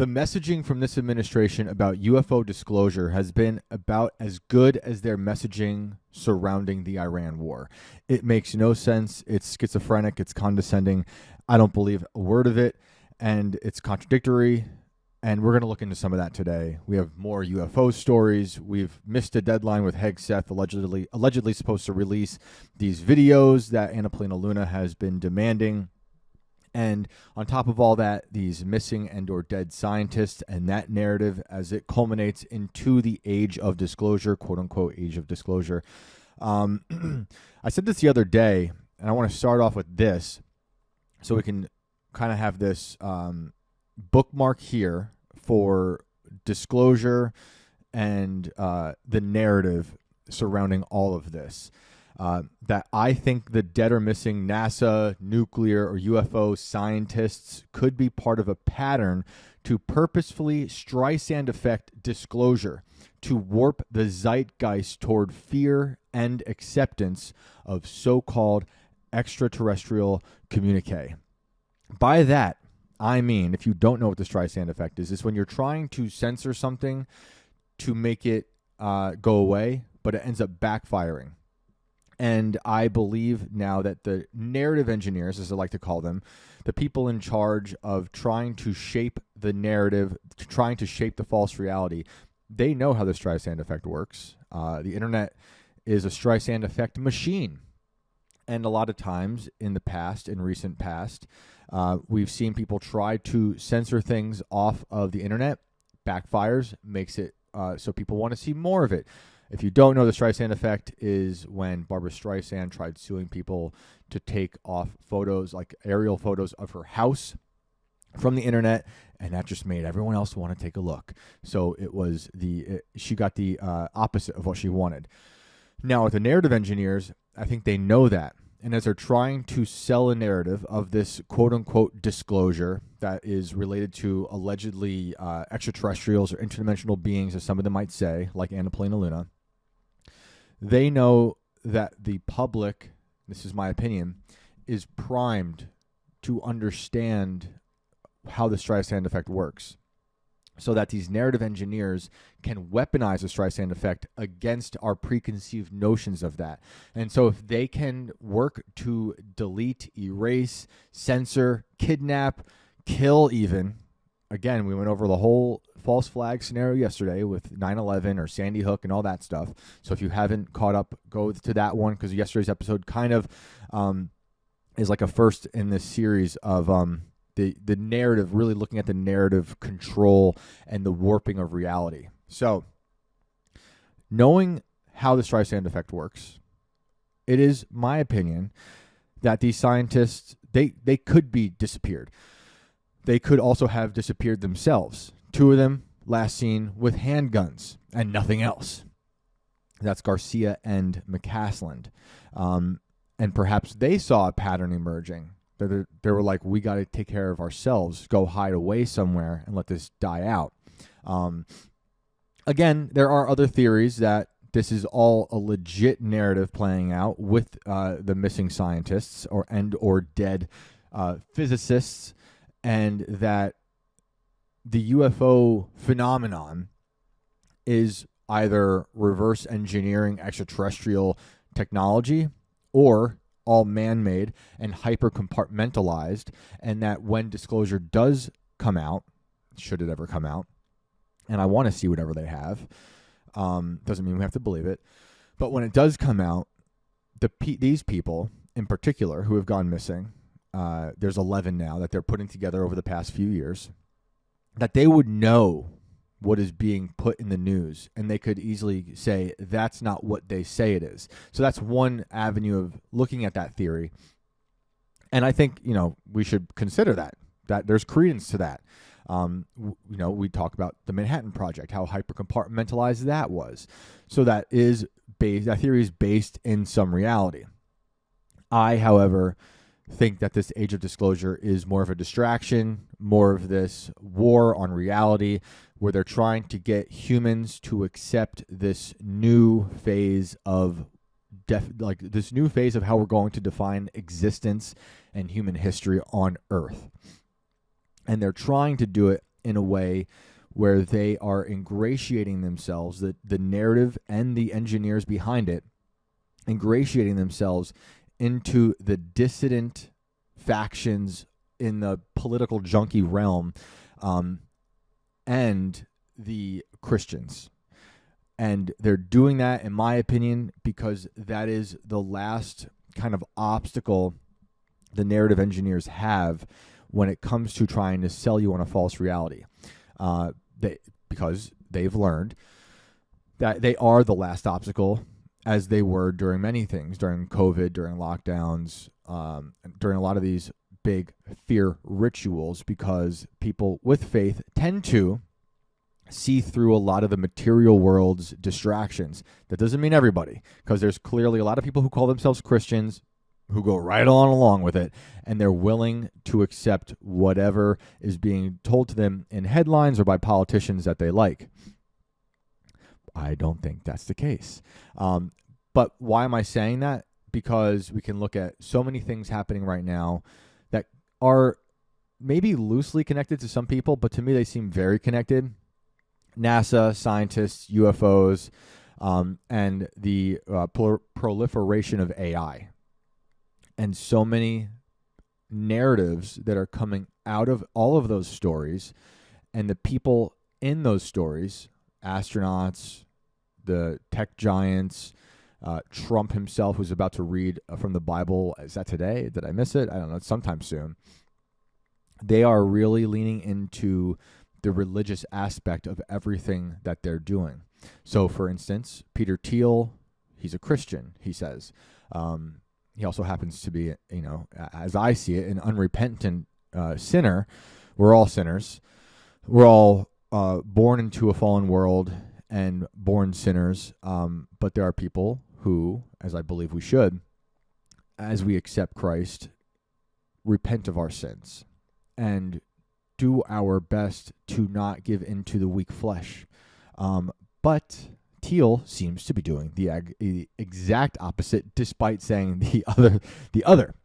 The messaging from this administration about UFO disclosure has been about as good as their messaging surrounding the Iran war. It makes no sense. It's schizophrenic. It's condescending. I don't believe a word of it, and it's contradictory. And we're going to look into some of that today. We have more UFO stories. We've missed a deadline with Hegseth allegedly supposed to release these videos that Anna Luna has been demanding. And on top of all that, these missing and or dead scientists and that narrative as it culminates into the age of disclosure, quote unquote, age of disclosure. I said this the other day, and I want to start off with this so we can kind of have this bookmark here for disclosure and the narrative surrounding all of this. That I think the dead or missing NASA, nuclear, or UFO scientists could be part of a pattern to purposefully Streisand effect disclosure to warp the zeitgeist toward fear and acceptance of so-called extraterrestrial communique. By that, I mean, if you don't know what the Streisand effect is, it's when you're trying to censor something to make it go away, but it ends up backfiring. And I believe now that the narrative engineers, as I like to call them, the people in charge of trying to shape the narrative, trying to shape the false reality, they know how the Streisand effect works. The internet is a Streisand effect machine. And a lot of times in the past, in recent past, we've seen people try to censor things off of the internet, backfires, makes it so people want to see more of it. If you don't know, the Streisand effect is when Barbra Streisand tried suing people to take off photos, like aerial photos of her house from the internet, and that just made everyone else want to take a look. So it was she got the opposite of what she wanted. Now, with the narrative engineers, I think they know that. And as they're trying to sell a narrative of this quote-unquote disclosure that is related to allegedly extraterrestrials or interdimensional beings, as some of them might say, like Anna Luna, they know that the public, this is my opinion, is primed to understand how the Streisand effect works, so that these narrative engineers can weaponize the Streisand effect against our preconceived notions of that. And so if they can work to delete, erase, censor, kidnap, kill even, again, we went over the whole false flag scenario yesterday with 9/11 or Sandy Hook and all that stuff. So if you haven't caught up, go to that one, because yesterday's episode kind of is like a first in this series of the narrative, really looking at the narrative control and the warping of reality. So, knowing how the Streisand effect works, it is my opinion that these scientists, they could be disappeared. They could also have disappeared themselves. 2 of them last seen with handguns and nothing else. That's Garcia and McCasland. And perhaps they saw a pattern emerging. They were like, we got to take care of ourselves, go hide away somewhere and let this die out. Again, there are other theories that this is all a legit narrative playing out with the missing scientists or dead physicists, and that the UFO phenomenon is either reverse engineering extraterrestrial technology or all man-made and hyper-compartmentalized, and that when disclosure does come out, should it ever come out, and I want to see whatever they have, doesn't mean we have to believe it, but when it does come out, these people in particular who have gone missing, there's 11 now that they're putting together over the past few years, that they would know what is being put in the news, and they could easily say that's not what they say it is. So that's one avenue of looking at that theory, and I think we should consider that there's credence to that. We talk about the Manhattan Project, how hyper compartmentalized that was. So that theory is based in some reality. I, however, think that this age of disclosure is more of a distraction, more of this war on reality, where they're trying to get humans to accept this new phase of this new phase of how we're going to define existence and human history on Earth. And they're trying to do it in a way where they are ingratiating themselves, the narrative and the engineers behind it, ingratiating themselves into the dissident factions in the political junkie realm, and the Christians. And they're doing that, in my opinion, because that is the last kind of obstacle the narrative engineers have when it comes to trying to sell you on a false reality. Because they've learned that they are the last obstacle, as they were during many things, during COVID, during lockdowns, during a lot of these big fear rituals, because people with faith tend to see through a lot of the material world's distractions. That doesn't mean everybody, because there's clearly a lot of people who call themselves Christians who go right on along with it, and they're willing to accept whatever is being told to them in headlines or by politicians that they like. I don't think that's the case. But why am I saying that? Because we can look at so many things happening right now that are maybe loosely connected to some people, but to me they seem very connected. NASA, scientists, UFOs, and the proliferation of AI. And so many narratives that are coming out of all of those stories, and the people in those stories, astronauts, the tech giants, Trump himself, who's about to read from the Bible. Is that today? Did I miss it? I don't know. It's sometime soon. They are really leaning into the religious aspect of everything that they're doing. So, for instance, Peter Thiel, he's a Christian, he says. He also happens to be, as I see it, an unrepentant sinner. We're all sinners. We're all born into a fallen world and born sinners. But there are people who, as I believe we should, as we accept Christ, repent of our sins and do our best to not give into the weak flesh. But Thiel seems to be doing the exact opposite, despite saying the other.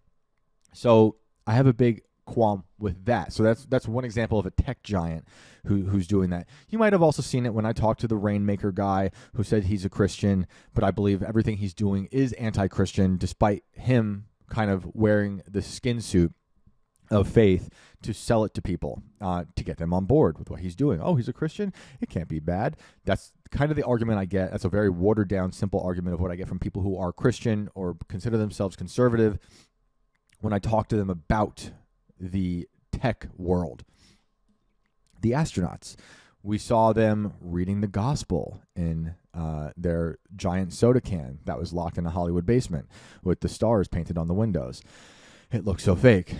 So I have a big qualm with that. So that's one example of a tech giant who's doing that. You might have also seen it when I talked to the Rainmaker guy who said he's a Christian, but I believe everything he's doing is anti-Christian, despite him kind of wearing the skin suit of faith to sell it to people, to get them on board with what he's doing. Oh, he's a Christian? It can't be bad. That's kind of the argument I get. That's a very watered down, simple argument of what I get from people who are Christian or consider themselves conservative when I talk to them about the tech world. The astronauts, we saw them reading the gospel in their giant soda can that was locked in a Hollywood basement with the stars painted on the windows. It looks so fake.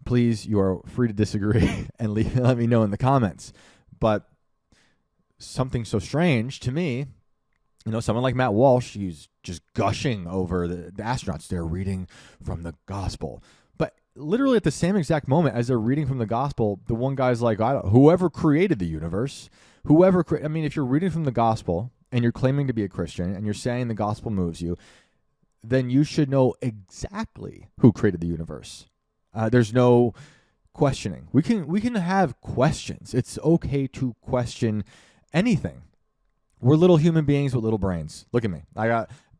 Please, you are free to disagree and let me know in the comments. But something so strange to me, someone like Matt Walsh, he's just gushing over the astronauts. They're reading from the gospel. But literally at the same exact moment as they're reading from the gospel, the one guy's like, whoever created the universe, if you're reading from the gospel and you're claiming to be a Christian and you're saying the gospel moves you, then you should know exactly who created the universe. There's no questioning. We can have questions. It's okay to question anything. We're little human beings with little brains. Look at me.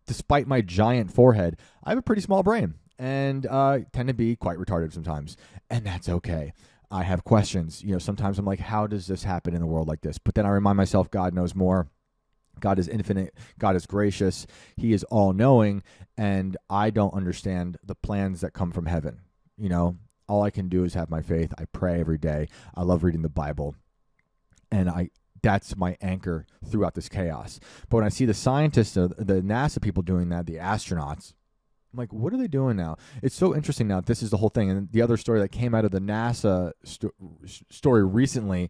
Despite my giant forehead, I have a pretty small brain and tend to be quite retarded sometimes, and that's okay. I have questions. Sometimes I'm like, how does this happen in a world like this? But then I remind myself, God knows more. God is infinite. God is gracious. He is all-knowing, and I don't understand the plans that come from heaven. All I can do is have my faith. I pray every day. I love reading the Bible, and that's my anchor throughout this chaos. But when I see the scientists, the NASA people doing that, the astronauts, I'm like, what are they doing now? It's so interesting now. This is the whole thing. And the other story that came out of the NASA story recently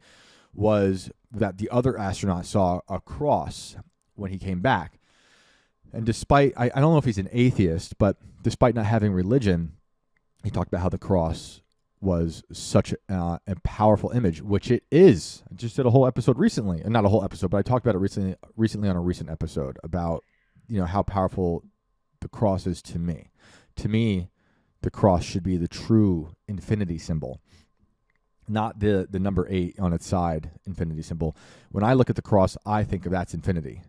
was that the other astronaut saw a cross when he came back. And despite, I don't know if he's an atheist, but despite not having religion, he talked about how the cross was such a powerful image, which it is. I just did a whole episode recently, and not a whole episode, but I talked about it recently on a recent episode about, how powerful the cross is to me. To me, the cross should be the true infinity symbol. not the number 8 on its side, infinity symbol. When I look at the cross, I think of that's infinity.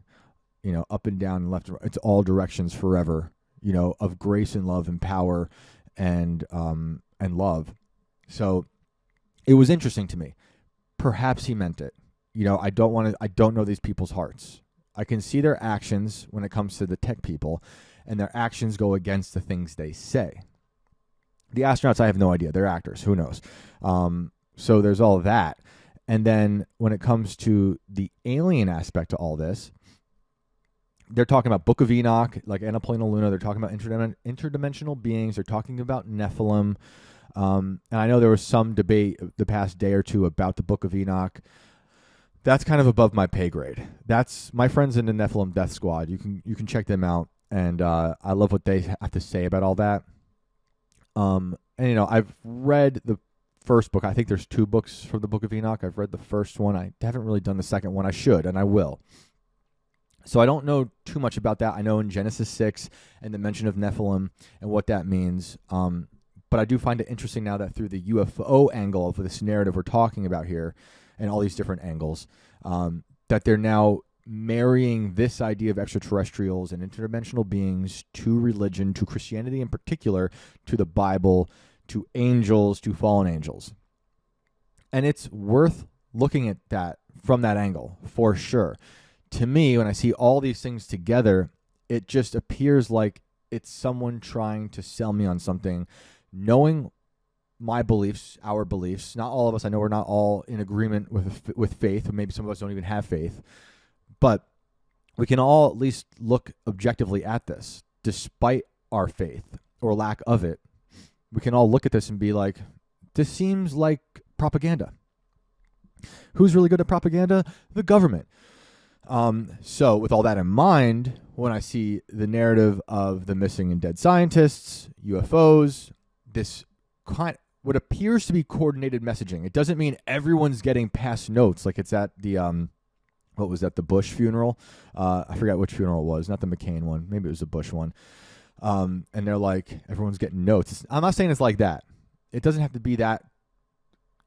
Up and down and left and right. It's all directions forever, of grace and love and power and love. So it was interesting to me. Perhaps he meant it. I don't know these people's hearts. I can see their actions when it comes to the tech people, and their actions go against the things they say. The astronauts, I have no idea. They're actors. Who knows? So there's all that. And then when it comes to the alien aspect to all this, they're talking about Book of Enoch, like Annapolena Luna. They're talking about interdimensional beings. They're talking about Nephilim. And I know there was some debate the past day or two about the Book of Enoch. That's kind of above my pay grade. That's my friends in the Nephilim Death Squad. You can check them out, and I love what they have to say about all that. And I've read the first book. I think there's 2 books from the Book of Enoch. I've read the first one. I haven't really done the second one. I should, and I will. So I don't know too much about that. I know in Genesis 6 and the mention of Nephilim and what that means. But I do find it interesting now that through the UFO angle of this narrative we're talking about here, and all these different angles, that they're now marrying this idea of extraterrestrials and interdimensional beings to religion, to Christianity in particular, to the Bible, to angels, to fallen angels. And it's worth looking at that from that angle, for sure. To me, when I see all these things together, it just appears like it's someone trying to sell me on something, knowing my beliefs, our beliefs. Not all of us. I know we're not all in agreement with faith. Maybe some of us don't even have faith. But we can all at least look objectively at this, despite our faith or lack of it. We can all look at this and be like, this seems like propaganda. Who's really good at propaganda? The government. So with all that in mind, when I see the narrative of the missing and dead scientists, UFOs, this what appears to be coordinated messaging. It doesn't mean everyone's getting passed notes like it's at the what was that, the Bush funeral? I forgot which funeral it was, not the McCain one. Maybe it was the Bush one. And they're like, everyone's getting notes. I'm not saying it's like that. It doesn't have to be that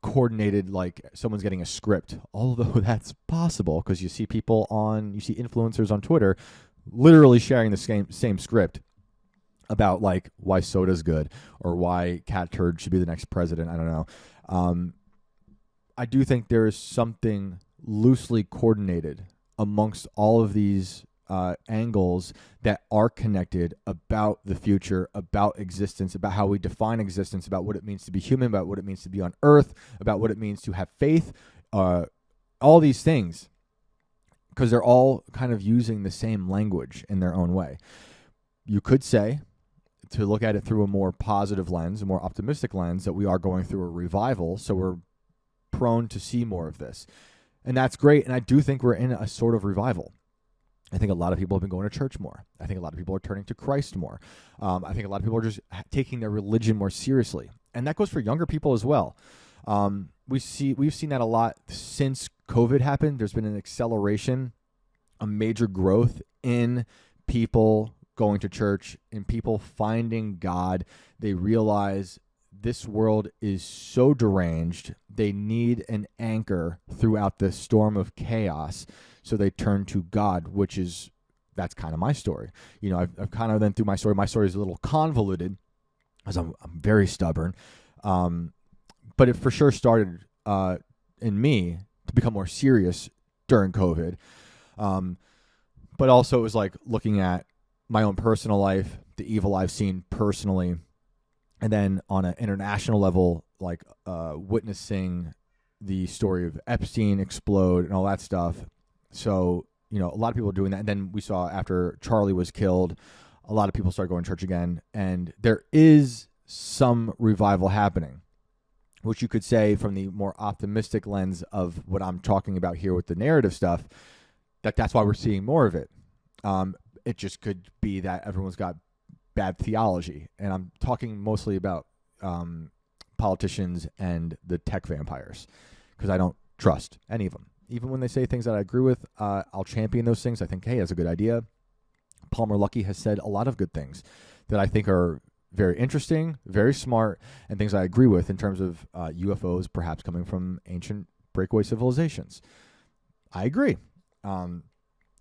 coordinated, like someone's getting a script, although that's possible because you see influencers on Twitter literally sharing the same script about like why soda's good or why cat turd should be the next president. I don't know. I do think there is something loosely coordinated amongst all of these angles that are connected about the future, about existence, about how we define existence, about what it means to be human, about what it means to be on Earth, about what it means to have faith, all these things, because they're all kind of using the same language in their own way. You could say, to look at it through a more positive lens, a more optimistic lens, that we are going through a revival, so we're prone to see more of this. And that's great, and I do think we're in a sort of revival. I think a lot of people have been going to church more. I think a lot of people are turning to Christ more. I think a lot of people are just taking their religion more seriously. And that goes for younger people as well. We've seen that a lot since COVID happened. There's been an acceleration, a major growth in people going to church, in people finding God. They realize this world is so deranged. They need an anchor throughout the storm of chaos. So they turn to God, that's kind of my story. I've kind of been through my story. My story is a little convoluted because I'm very stubborn. But it for sure started in me to become more serious during COVID. But also it was like looking at my own personal life, the evil I've seen personally, and then on an international level, like witnessing the story of Epstein explode and all that stuff. So, a lot of people are doing that. And then we saw after Charlie was killed, a lot of people started going to church again. And there is some revival happening, which you could say from the more optimistic lens of what I'm talking about here with the narrative stuff, that's why we're seeing more of it. It just could be that everyone's got bad theology. And I'm talking mostly about politicians and the tech vampires, because I don't trust any of them. Even when they say things that I agree with, I'll champion those things. I think, hey, that's a good idea. Palmer Luckey has said a lot of good things that I think are very interesting, very smart, and things I agree with in terms of UFOs perhaps coming from ancient breakaway civilizations. I agree.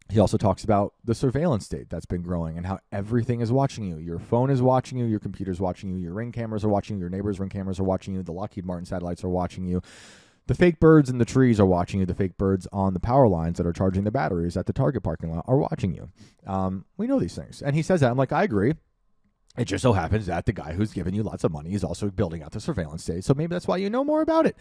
He also talks about the surveillance state that's been growing and how everything is watching you. Your phone is watching you. Your computer's watching you. Your Ring cameras are watching you. Your neighbor's Ring cameras are watching you. The Lockheed Martin satellites are watching you. The fake birds in the trees are watching you. The fake birds on the power lines that are charging the batteries at the Target parking lot are watching you. We know these things. And he says that. I'm like, I agree. It just so happens that the guy who's giving you lots of money is also building out the surveillance state. So maybe that's why you know more about it.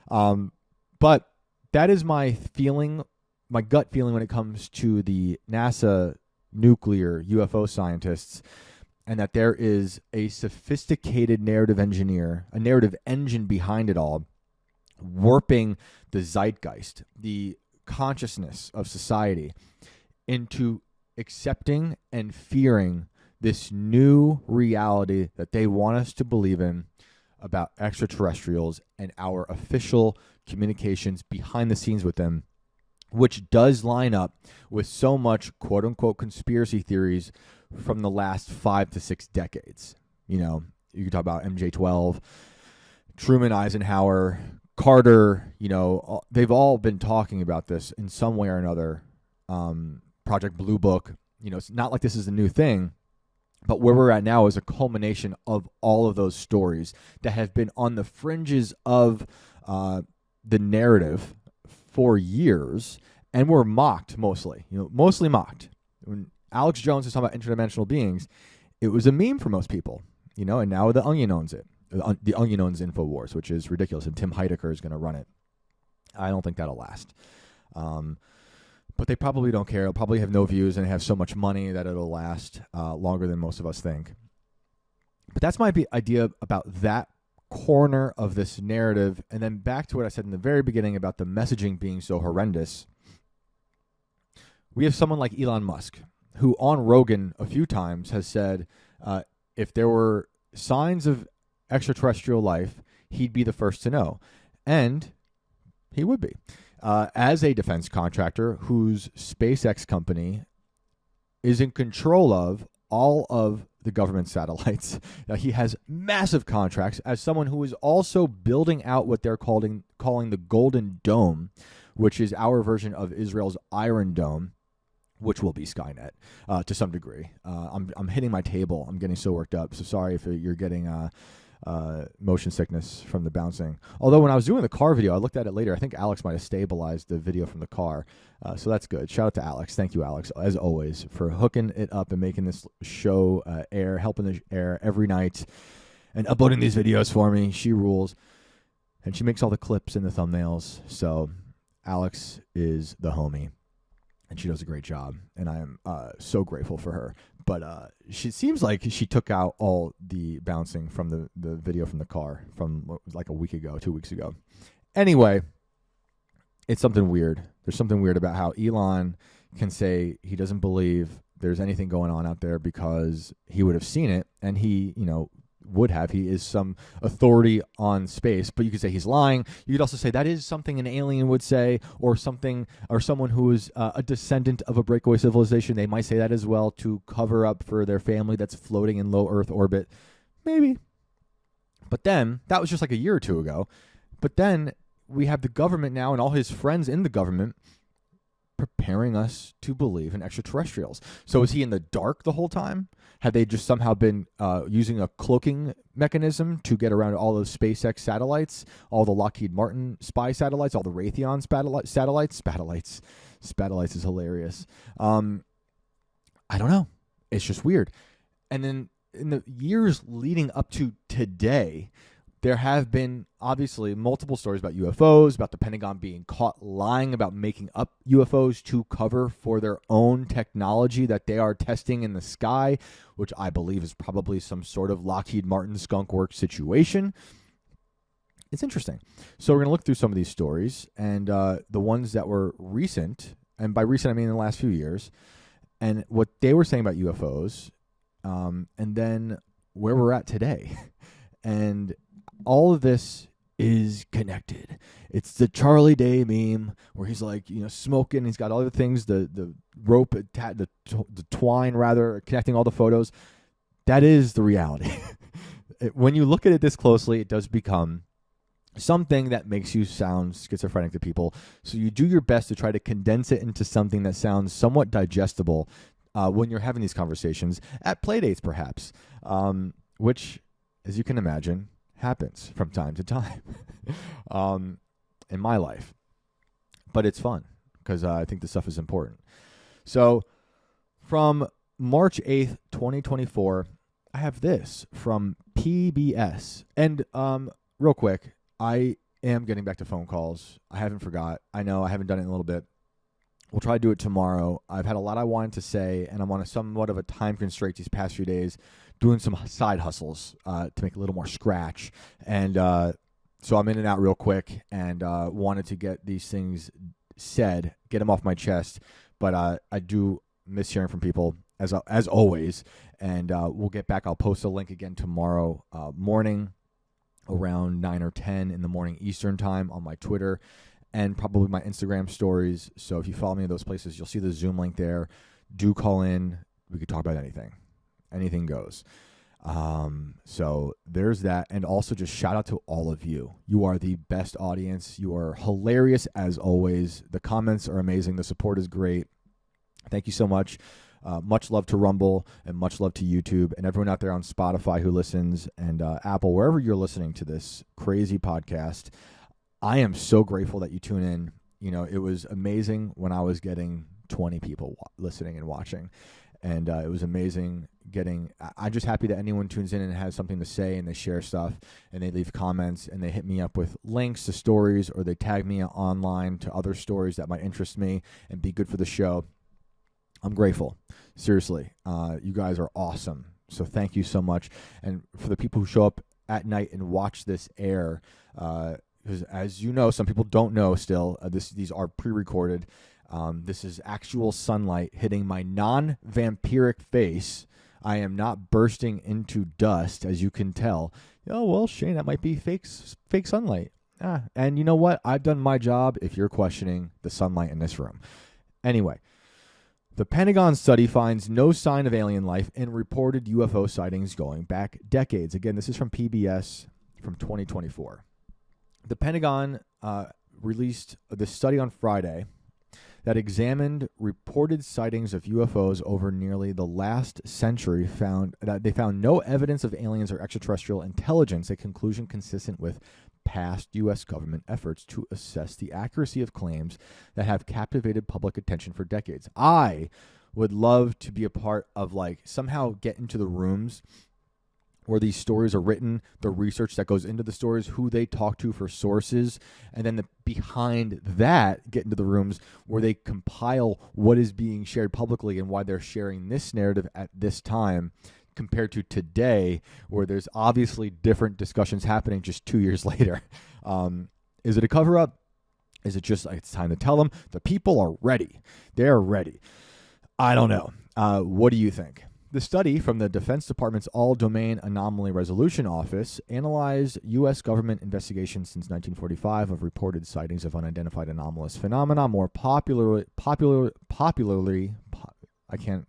But that is my feeling, my gut feeling when it comes to the NASA nuclear UFO scientists, and that there is a sophisticated narrative engineer, a narrative engine behind it all, warping the zeitgeist, the consciousness of society into accepting and fearing this new reality that they want us to believe in about extraterrestrials and our official communications behind the scenes with them, which does line up with so much quote-unquote conspiracy theories from the last 5 to 6 decades. You know, you can talk about MJ-12, Truman, Eisenhower, Carter. You know, they've all been talking about this in some way or another. Project Blue Book. You know, it's not like this is a new thing, but where we're at now is a culmination of all of those stories that have been on the fringes of the narrative for years, and were mocked mostly. You know, mostly mocked. When Alex Jones was talking about interdimensional beings, it was a meme for most people. You know, and now the Onion owns it. The Onion owns InfoWars, which is ridiculous, and Tim Heidecker is going to run it. I don't think that'll last. But they probably don't care. They'll probably have no views and have so much money that it'll last longer than most of us think. But that's my idea about that corner of this narrative. And then back to what I said in the very beginning about the messaging being so horrendous. We have someone like Elon Musk, who on Rogan a few times has said if there were signs of extraterrestrial life, he'd be the first to know. And he would be. As a defense contractor whose SpaceX company is in control of all of the government satellites, he has massive contracts. As someone who is also building out what they're calling the Golden Dome, which is our version of Israel's Iron Dome, which will be Skynet to some degree. I'm hitting my table. I'm getting so worked up. So sorry if you're getting motion sickness from the bouncing. Although when I was doing the car video, I looked at it later. I think Alex might have stabilized the video from the car. So that's good. Shout out to Alex. Thank you, Alex, as always, for hooking it up and making this show air, helping the air every night, and uploading these videos for me. She rules. And she makes all the clips and the thumbnails. So Alex is the homie. And she does a great job. And I am so grateful for her. But she seems like she took out all the bouncing from the video from the car from like a week ago, 2 weeks ago. Anyway, it's something weird. There's something weird about how Elon can say he doesn't believe there's anything going on out there because he would have seen it. And he, you know, would have. He is some authority on space, but you could say he's lying. You could also say that is something an alien would say, or something, or someone who is a descendant of a breakaway civilization. They might say that as well to cover up for their family that's floating in low Earth orbit. Maybe. But then, that was just like a year or two ago. But then we have the government now and all his friends in the government preparing us to believe in extraterrestrials. So is he in the dark the whole time? Had they just somehow been using a cloaking mechanism to get around all those SpaceX satellites, all the Lockheed Martin spy satellites, all the Raytheon satellites? Spatellites is hilarious. I don't know. It's just weird. And then in the years leading up to today, there have been obviously multiple stories about UFOs, about the Pentagon being caught lying about making up UFOs to cover for their own technology that they are testing in the sky, which I believe is probably some sort of Lockheed Martin skunk work situation. It's interesting. So we're going to look through some of these stories and the ones that were recent, and by recent I mean in the last few years, and what they were saying about UFOs, and then where we're at today. And all of this is connected. It's the Charlie Day meme where he's like, you know, smoking. He's got all the things, the rope, the twine rather, connecting all the photos. That is the reality. when you look at it this closely, it does become something that makes you sound schizophrenic to people. So you do your best to try to condense it into something that sounds somewhat digestible when you're having these conversations at playdates, perhaps, which, as you can imagine, happens from time to time in my life. But it's fun because I think this stuff is important. So from March 8th, 2024, I have this from PBS. And real quick, I am getting back to phone calls. I haven't forgot. I know I haven't done it in a little bit. We'll try to do it tomorrow. I've had a lot I wanted to say, and I'm on somewhat of a time constraint these past few days, doing some side hustles to make a little more scratch. And so I'm in and out real quick, and wanted to get these things said, get them off my chest. But I do miss hearing from people, as always. And we'll get back. I'll post a link again tomorrow morning around 9 or 10 in the morning Eastern time on my Twitter and probably my Instagram stories. So if you follow me in those places, you'll see the Zoom link there. Do call in. We could talk about anything. Anything goes. So there's that. And also just shout out to all of you. You are the best audience. You are hilarious as always. The comments are amazing. The support is great. Thank you so much. Much love to Rumble and much love to YouTube and everyone out there on Spotify who listens and Apple, wherever you're listening to this crazy podcast. I am so grateful that you tune in. You know, it was amazing when I was getting 20 people listening and watching. And it was amazing I'm just happy that anyone tunes in and has something to say and they share stuff and they leave comments and they hit me up with links to stories or they tag me online to other stories that might interest me and be good for the show. I'm grateful. Seriously. You guys are awesome. So thank you so much. And for the people who show up at night and watch this air, because as you know, some people don't know still, these are pre-recorded. This is actual sunlight hitting my non-vampiric face. I am not bursting into dust, as you can tell. Oh, well, Shane, that might be fake sunlight. And you know what? I've done my job if you're questioning the sunlight in this room. Anyway, the Pentagon study finds no sign of alien life in reported UFO sightings going back decades. Again, this is from PBS from 2024. The Pentagon released this study on Friday that examined reported sightings of UFOs over nearly the last century. They found no evidence of aliens or extraterrestrial intelligence, a conclusion consistent with past U.S. government efforts to assess the accuracy of claims that have captivated public attention for decades. I would love to be a part of, somehow get into the rooms where these stories are written, the research that goes into the stories, who they talk to for sources, and then behind that, get into the rooms where they compile what is being shared publicly and why they're sharing this narrative at this time compared to today, where there's obviously different discussions happening just 2 years later. Is it a cover-up? Is it just it's time to tell them? The people are ready. They're ready. I don't know. What do you think? The study from the Defense Department's All-Domain Anomaly Resolution Office analyzed U.S. government investigations since 1945 of reported sightings of unidentified anomalous phenomena. More popularly, I can't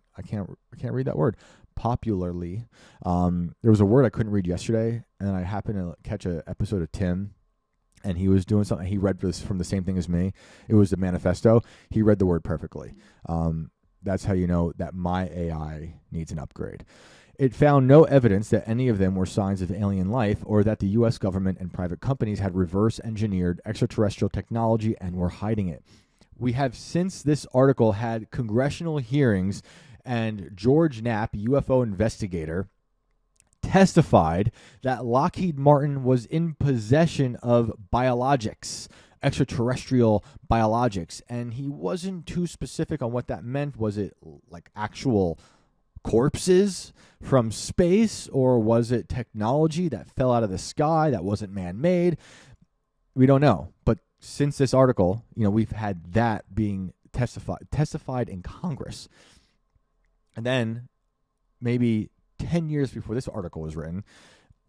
read that word. Popularly, there was a word I couldn't read yesterday, and I happened to catch an episode of Tim, and he was doing something. He read this from the same thing as me. It was the manifesto. He read the word perfectly. That's how you know that my AI needs an upgrade. It found no evidence that any of them were signs of alien life or that the U.S. government and private companies had reverse engineered extraterrestrial technology and were hiding it. We have since this article had congressional hearings, and George Knapp, UFO investigator, testified that Lockheed Martin was in possession of biologics, extraterrestrial biologics, and he wasn't too specific on what that meant. Was it like actual corpses from space, or was it technology that fell out of the sky that wasn't man-made? We don't know. But since this article, we've had that being testified in Congress. And then maybe 10 years before this article was written,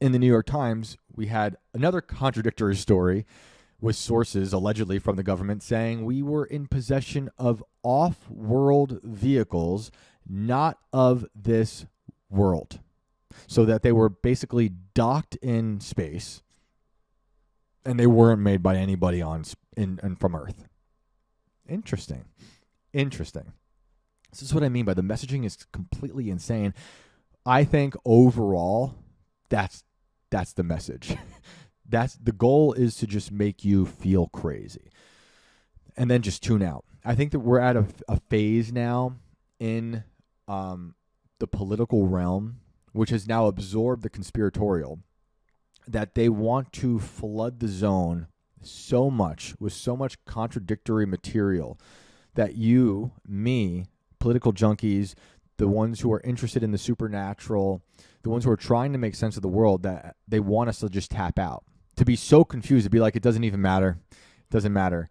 in the New York Times, we had another contradictory story with sources allegedly from the government saying we were in possession of off-world vehicles not of this world. so that they were basically docked in space and they weren't made by anybody from Earth. Interesting. This is what I mean by the messaging is completely insane. I think overall, that's the message. That's the goal, is to just make you feel crazy and then just tune out. I think that we're at a phase now in the political realm, which has now absorbed the conspiratorial, that they want to flood the zone so much with so much contradictory material that you, me, political junkies, the ones who are interested in the supernatural, the ones who are trying to make sense of the world, that they want us to just tap out, to be so confused, to be like, it doesn't even matter. It doesn't matter.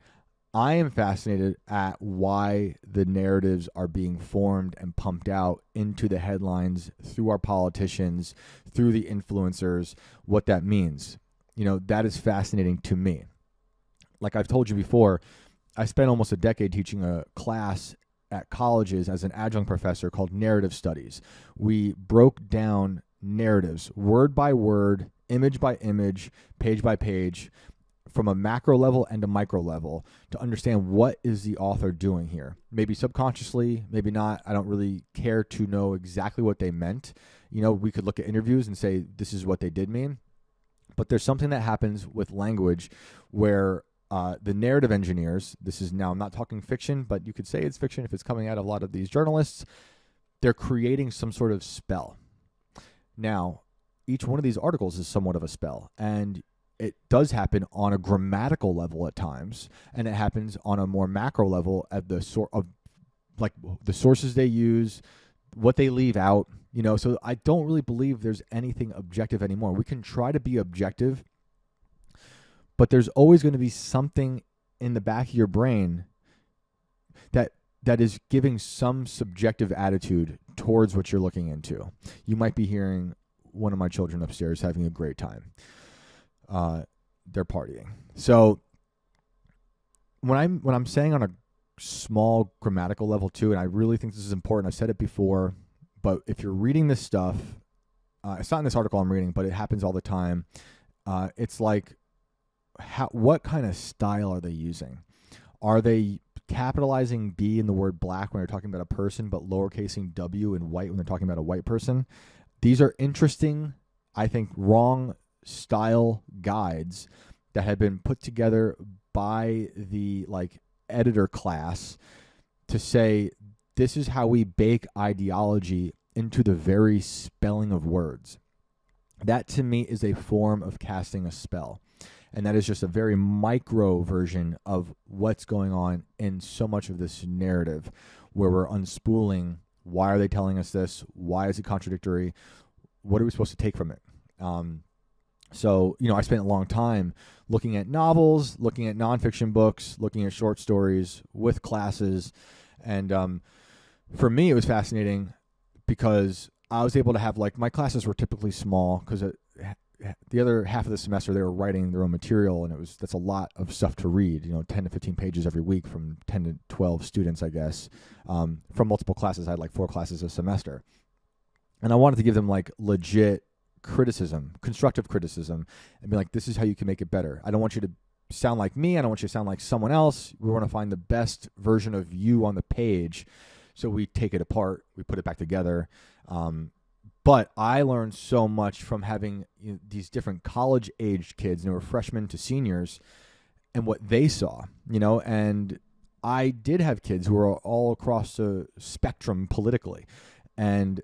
I am fascinated at why the narratives are being formed and pumped out into the headlines through our politicians, through the influencers, what that means. That is fascinating to me. Like I've told you before, I spent almost a decade teaching a class at colleges as an adjunct professor called narrative studies. We broke down narratives word by word, image by image, page by page, from a macro level and a micro level, to understand what is the author doing here. Maybe subconsciously, maybe not. I don't really care to know exactly what they meant. We could look at interviews and say, this is what they did mean. But there's something that happens with language where the narrative engineers, this is now, I'm not talking fiction, but you could say it's fiction if it's coming out of a lot of these journalists, they're creating some sort of spell. Now, each one of these articles is somewhat of a spell, and it does happen on a grammatical level at times, and it happens on a more macro level at the the sources they use, what they leave out. So I don't really believe there's anything objective anymore. We can try to be objective, but there's always going to be something in the back of your brain that is giving some subjective attitude towards what you're looking into. You might be hearing one of my children upstairs having a great time. They're partying. So when I'm saying on a small grammatical level too, and I really think this is important, I've said it before, but if you're reading this stuff, it's not in this article I'm reading, but it happens all the time. It's like, what kind of style are they using? Are they capitalizing B in the word black when they're talking about a person, but lowercasing W in white when they're talking about a white person? These are interesting, I think, wrong style guides that have been put together by the editor class to say, this is how we bake ideology into the very spelling of words. That to me is a form of casting a spell. And that is just a very micro version of what's going on in so much of this narrative, where we're unspooling, why are they telling us this? Why is it contradictory? What are we supposed to take from it? So, I spent a long time looking at novels, looking at nonfiction books, looking at short stories with classes. And for me, it was fascinating because I was able to have, my classes were typically small because the other half of the semester they were writing their own material, and that's a lot of stuff to read, 10 to 15 pages every week from 10 to 12 students, I guess, from multiple classes. I had 4 classes a semester. And I wanted to give them legit criticism, constructive criticism, and be like, this is how you can make it better. I don't want you to sound like me. I don't want you to sound like someone else. We want to find the best version of you on the page. So we take it apart, we put it back together. But I learned so much from having these different college-aged kids, they were freshmen to seniors, and what they saw, and I did have kids who were all across the spectrum politically, and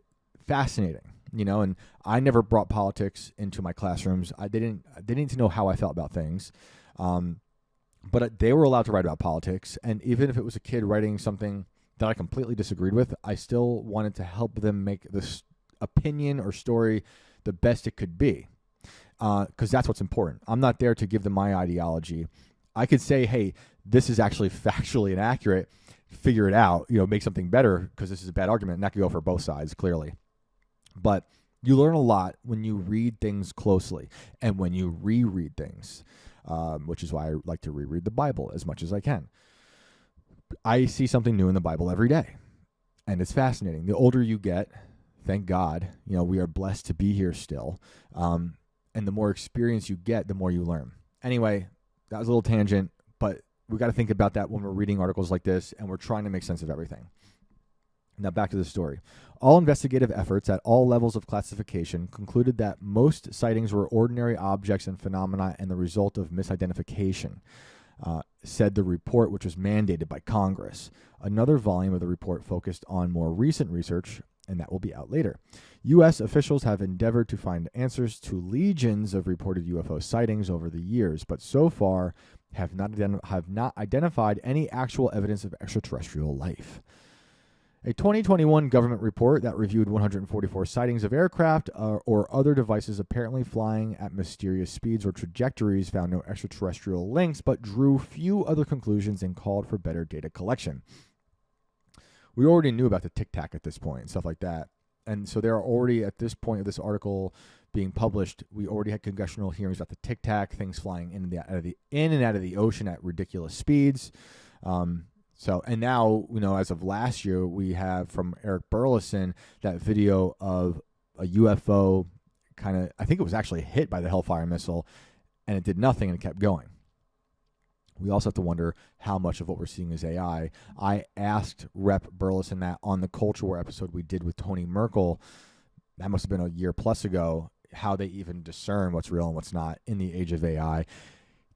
fascinating, and I never brought politics into my classrooms. They didn't need to know how I felt about things, but they were allowed to write about politics, and even if it was a kid writing something that I completely disagreed with, I still wanted to help them make this opinion or story the best it could be, because that's what's important. I'm not there to give them my ideology. I could say, hey, this is actually factually inaccurate, figure it out, make something better because this is a bad argument, and that could go for both sides, clearly. But you learn a lot when you read things closely and when you reread things, which is why I like to reread the Bible as much as I can. I see something new in the Bible every day, and it's fascinating. The older you get, Thank God. We are blessed to be here still. And the more experience you get, the more you learn. Anyway, that was a little tangent, but we got to think about that when we're reading articles like this and we're trying to make sense of everything. Now back to the story. All investigative efforts at all levels of classification concluded that most sightings were ordinary objects and phenomena and the result of misidentification, said the report, which was mandated by Congress. Another volume of the report focused on more recent research, and that will be out later. U.S. officials have endeavored to find answers to legions of reported UFO sightings over the years, but so far have not identified any actual evidence of extraterrestrial life. A 2021 government report that reviewed 144 sightings of aircraft or other devices apparently flying at mysterious speeds or trajectories found no extraterrestrial links, but drew few other conclusions and called for better data collection. We already knew about the Tic Tac at this point and stuff like that. And so there are already, at this point of this article being published, we already had congressional hearings about the Tic Tac, things flying in and out of the ocean at ridiculous speeds. And now, as of last year, we have from Eric Burleson that video of a UFO I think it was actually hit by the Hellfire missile, and it did nothing and it kept going. We also have to wonder how much of what we're seeing is AI. I asked Rep. Burleson that on the Culture War episode we did with Tony Merkel, that must have been a year plus ago, how they even discern what's real and what's not in the age of AI.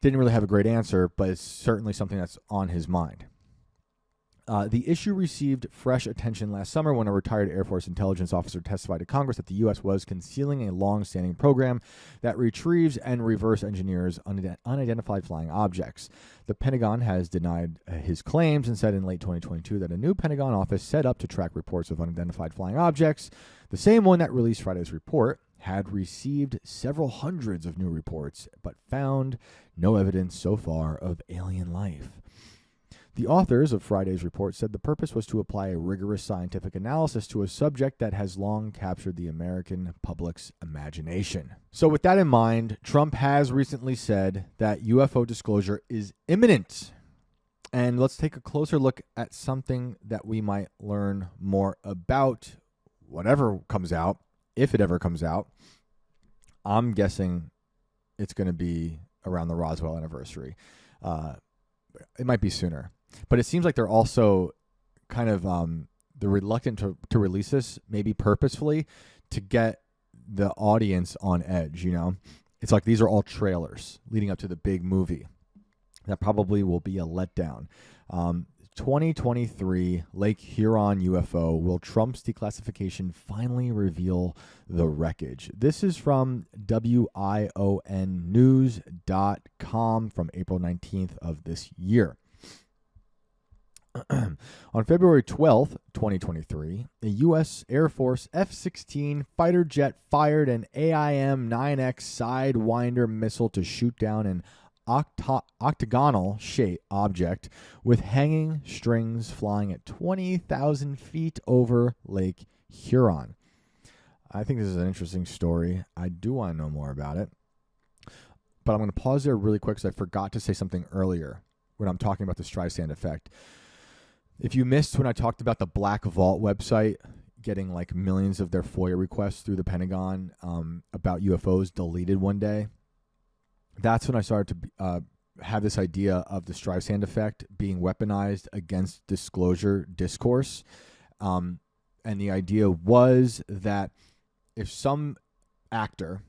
Didn't really have a great answer, but it's certainly something that's on his mind. The issue received fresh attention last summer when a retired Air Force intelligence officer testified to Congress that the U.S. was concealing a long-standing program that retrieves and reverse engineers unidentified flying objects. The Pentagon has denied his claims and said in late 2022 that a new Pentagon office set up to track reports of unidentified flying objects, the same one that released Friday's report, had received several hundreds of new reports but found no evidence so far of alien life. The authors of Friday's report said the purpose was to apply a rigorous scientific analysis to a subject that has long captured the American public's imagination. So with that in mind, Trump has recently said that UFO disclosure is imminent. And let's take a closer look at something that we might learn more about whatever comes out, if it ever comes out. I'm guessing it's going to be around the Roswell anniversary. It might be sooner. But it seems like they're also kind of they're reluctant to release this, maybe purposefully, to get the audience on edge, It's like these are all trailers leading up to the big movie. That probably will be a letdown. 2023 Lake Huron UFO. Will Trump's declassification finally reveal the wreckage? This is from WIONnews.com from April 19th of this year. On February 12th, 2023, a U.S. Air Force F-16 fighter jet fired an AIM-9X Sidewinder missile to shoot down an octagonal-shaped object with hanging strings flying at 20,000 feet over Lake Huron. I think this is an interesting story. I do want to know more about it. But I'm going to pause there really quick because I forgot to say something earlier when I'm talking about the Streisand effect. If you missed when I talked about the Black Vault website getting like millions of their FOIA requests through the Pentagon about UFOs deleted one day, that's when I started to have this idea of the Streisand effect being weaponized against disclosure discourse. And the idea was that if some actor,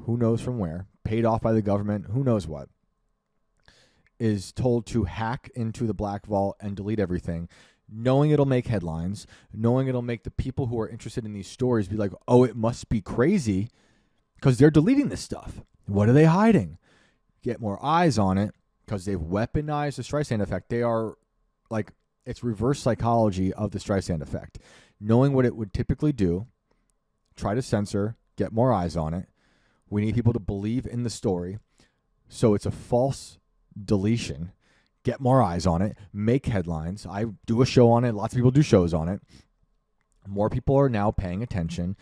who knows from where, paid off by the government, who knows what, is told to hack into the Black Vault and delete everything, knowing it'll make headlines, knowing it'll make the people who are interested in these stories be like, oh, it must be crazy because they're deleting this stuff. What are they hiding? Get more eyes on it because they've weaponized the Streisand effect. They are like, it's reverse psychology of the Streisand effect. Knowing what it would typically do, try to censor, get more eyes on it. We need people to believe in the story. So it's a false deletion, get more eyes on it, make headlines. I do a show on it. Lots of people do shows on it. More people are now paying attention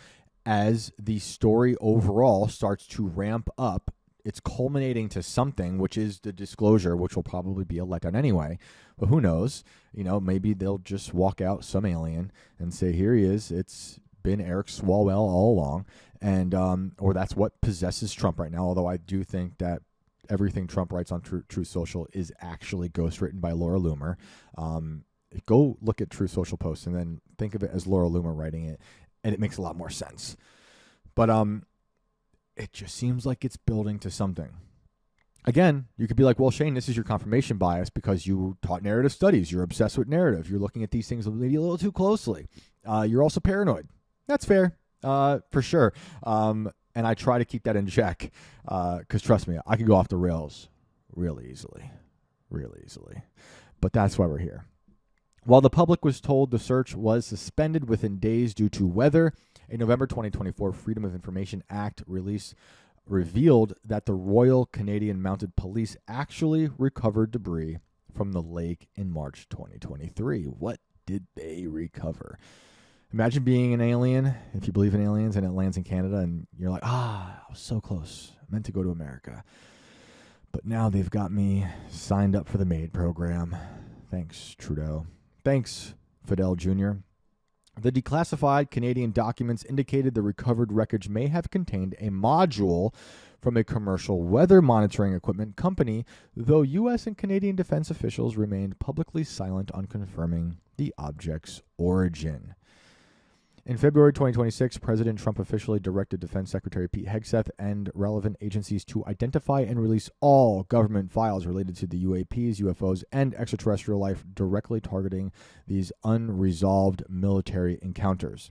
as the story overall starts to ramp up. It's culminating to something, which is the disclosure, which will probably be a letdown anyway. But who knows? Maybe they'll just walk out some alien and say, here he is. It's been Eric Swalwell all along, and or that's what possesses Trump right now. Although I do think that everything Trump writes on Truth Social is actually ghostwritten by Laura Loomer. Go look at Truth Social posts and then think of it as Laura Loomer writing it, and it makes a lot more sense. But it just seems like it's building to something. Again, you could be like, well, Shane, this is your confirmation bias because you taught narrative studies. You're obsessed with narrative. You're looking at these things maybe a little too closely. You're also paranoid. That's fair, for sure. And I try to keep that in check because, trust me, I can go off the rails really easily. But that's why we're here. While the public was told the search was suspended within days due to weather, a November 2024 Freedom of Information Act release revealed that the Royal Canadian Mounted Police actually recovered debris from the lake in March 2023. What did they recover? Imagine being an alien, if you believe in aliens, and it lands in Canada, and you're like, I was so close. I meant to go to America. But now they've got me signed up for the MAID program. Thanks, Trudeau. Thanks, Fidel Jr. The declassified Canadian documents indicated the recovered wreckage may have contained a module from a commercial weather monitoring equipment company, though U.S. and Canadian defense officials remained publicly silent on confirming the object's origin. In February 2026, President Trump officially directed Defense Secretary Pete Hegseth and relevant agencies to identify and release all government files related to the UAPs, UFOs, and extraterrestrial life directly targeting these unresolved military encounters.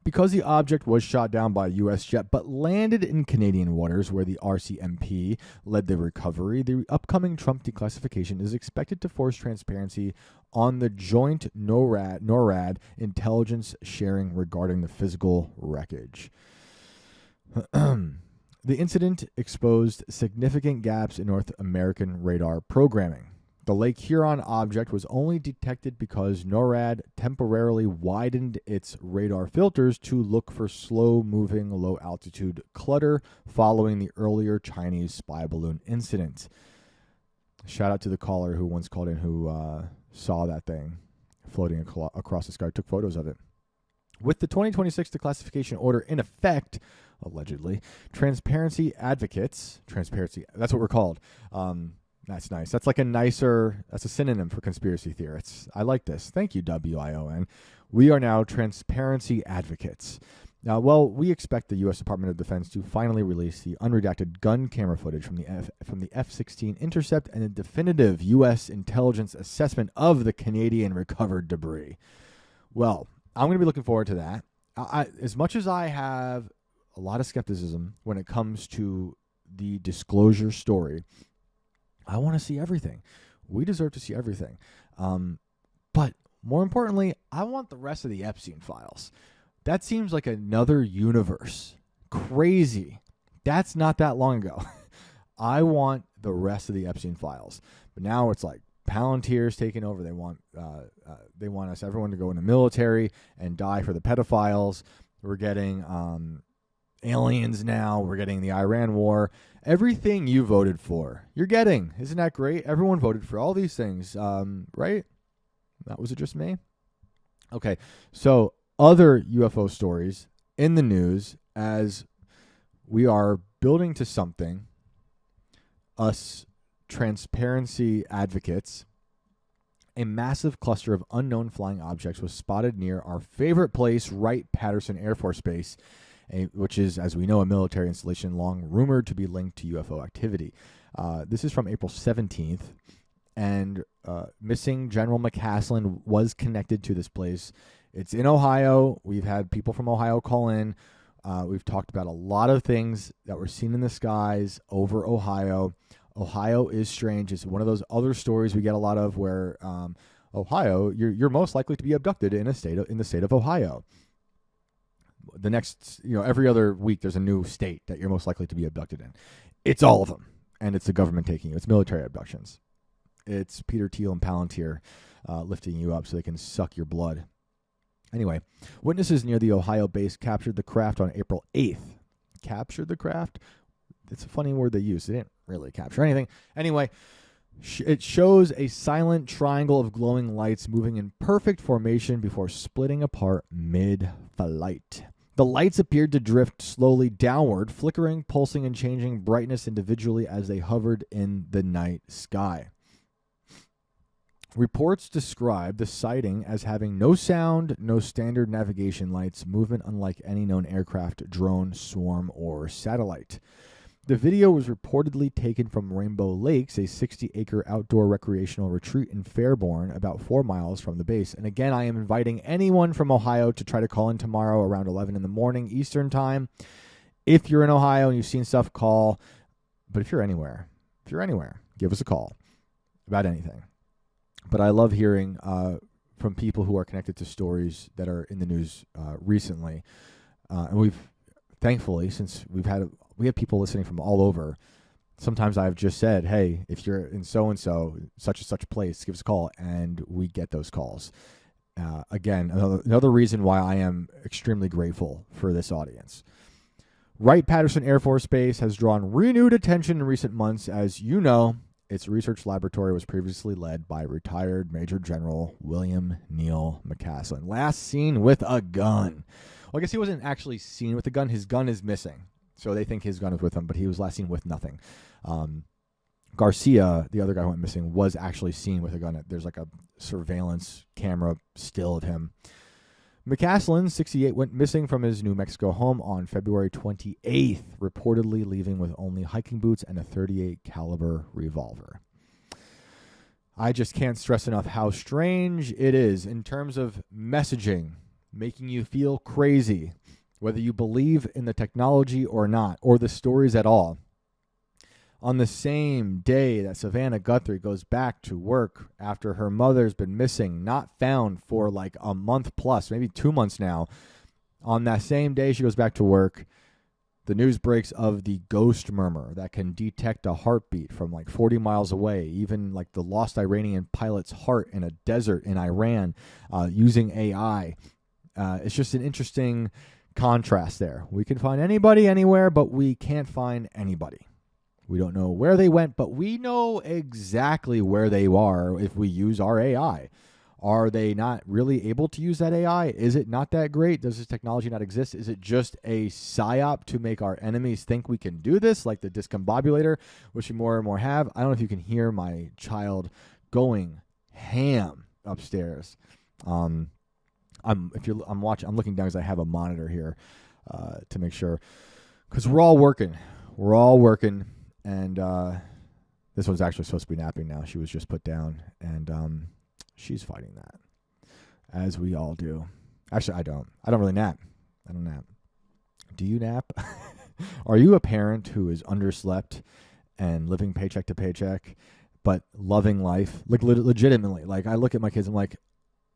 Because the object was shot down by a U.S. jet but landed in Canadian waters where the RCMP led the recovery, the upcoming Trump declassification is expected to force transparency on the joint NORAD intelligence sharing regarding the physical wreckage. The incident exposed significant gaps in North American radar programming. The Lake Huron object was only detected because NORAD temporarily widened its radar filters to look for slow-moving, low-altitude clutter following the earlier Chinese spy balloon incident. Shout out to the caller who once called in who saw that thing floating across the sky, took photos of it. With the 2026 declassification order in effect, allegedly, transparency, that's what we're called. That's nice. That's that's a synonym for conspiracy theorists. I like this. Thank you, WION. We are now transparency advocates. Now, we expect the U.S. Department of Defense to finally release the unredacted gun camera footage from the F-16 intercept and a definitive U.S. intelligence assessment of the Canadian recovered debris. Well, I'm going to be looking forward to that. As much as I have a lot of skepticism when it comes to the disclosure story, I want to see everything. We deserve to see everything. But more importantly, I want the rest of the Epstein files. That seems like another universe. Crazy. That's not that long ago. I want the rest of the Epstein files. But now it's like Palantir's taking over. They want everyone to go in the military and die for the pedophiles. We're getting aliens now. We're getting the Iran war. Everything you voted for, you're getting. Isn't that great? Everyone voted for all these things, right? Was it just me? Okay, so other UFO stories in the news as we are building to something. Us transparency advocates. A massive cluster of unknown flying objects was spotted near our favorite place, Wright-Patterson Air Force Base, which is, as we know, a military installation long rumored to be linked to UFO activity. This is from April 17th, and missing General McCaslin was connected to this place. It's in Ohio. We've had people from Ohio call in. We've talked about a lot of things that were seen in the skies over Ohio. Ohio is strange. It's one of those other stories we get a lot of where Ohio, you're most likely to be abducted in the state of Ohio. The next, every other week there's a new state that you're most likely to be abducted in. It's all of them, and it's the government taking you. It's military abductions. It's Peter Thiel and Palantir lifting you up so they can suck your blood. Anyway, witnesses near the Ohio base captured the craft on April 8th. Captured the craft? It's a funny word they use. They didn't really capture anything. Anyway, It shows a silent triangle of glowing lights moving in perfect formation before splitting apart mid-flight. The lights appeared to drift slowly downward, flickering, pulsing, and changing brightness individually as they hovered in the night sky. Reports describe the sighting as having no sound, no standard navigation lights, movement unlike any known aircraft, drone, swarm, or satellite. The video was reportedly taken from Rainbow Lakes, a 60-acre outdoor recreational retreat in Fairborn, about 4 miles from the base. And again, I am inviting anyone from Ohio to try to call in tomorrow around 11 in the morning Eastern time. If you're in Ohio and you've seen stuff, call. But if you're anywhere, give us a call about anything. But I love hearing from people who are connected to stories that are in the news recently. And we've, thankfully, since we have people listening from all over, sometimes I've just said, hey, if you're in so-and-so, such and such place, give us a call, and we get those calls. Again, another reason why I am extremely grateful for this audience. Wright-Patterson Air Force Base has drawn renewed attention in recent months. As you know, its research laboratory was previously led by retired Major General William Neal McCaslin, last seen with a gun. Well, I guess he wasn't actually seen with a gun. His gun is missing. So they think his gun is with him, but he was last seen with nothing. Garcia, the other guy who went missing, was actually seen with a gun. There's like a surveillance camera still of him. McCaslin, 68, went missing from his New Mexico home on February 28th, reportedly leaving with only hiking boots and a .38 caliber revolver. I just can't stress enough how strange it is in terms of messaging, making you feel crazy, whether you believe in the technology or not, or the stories at all. On the same day that Savannah Guthrie goes back to work after her mother's been missing, not found for like a month plus, maybe 2 months now, on that same day she goes back to work, the news breaks of the ghost murmur that can detect a heartbeat from like 40 miles away, even like the lost Iranian pilot's heart in a desert in Iran using AI. It's just an interesting contrast there. We can find anybody anywhere, but we can't find anybody. We don't know where they went, but we know exactly where they are if we use our AI. Are they not really able to use that AI? Is it not that great? Does this technology not exist? Is it just a psyop to make our enemies think we can do this, like the discombobulator, which we more and more have? I don't know if you can hear my child going ham upstairs. I'm looking down because I have a monitor here to make sure, because we're all working, and this one's actually supposed to be napping now. She was just put down, and she's fighting that, as we all do. Actually, I don't really nap. I don't nap. Do you nap? Are you a parent who is underslept and living paycheck to paycheck, but loving life, like legitimately? Like, I look at my kids, I'm like,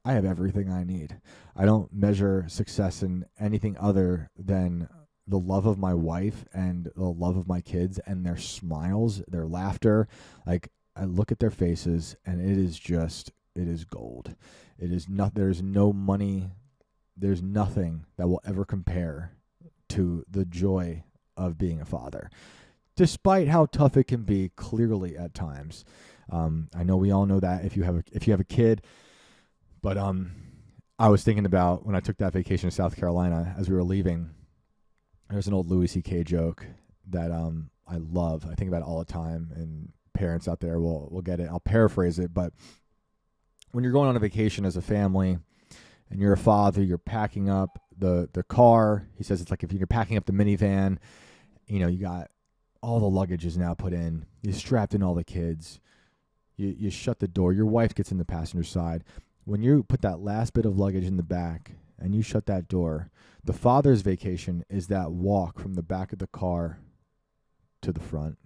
I have everything I need. I don't measure success in anything other than the love of my wife and the love of my kids and their smiles, their laughter. Like, I look at their faces and it is gold. It is not, there's no money, there's nothing that will ever compare to the joy of being a father, despite how tough it can be clearly at times. I know we all know that if you have a kid. But I was thinking about when I took that vacation to South Carolina as we were leaving, there's an old Louis C.K. joke that I love. I think about it all the time, and parents out there will get it. I'll paraphrase it, but when you're going on a vacation as a family and you're a father, you're packing up the car. He says it's like if you're packing up the minivan, you got all the luggage is now put in. You strapped in all the kids. You shut the door. Your wife gets in the passenger side. When you put that last bit of luggage in the back and you shut that door, the father's vacation is that walk from the back of the car to the front.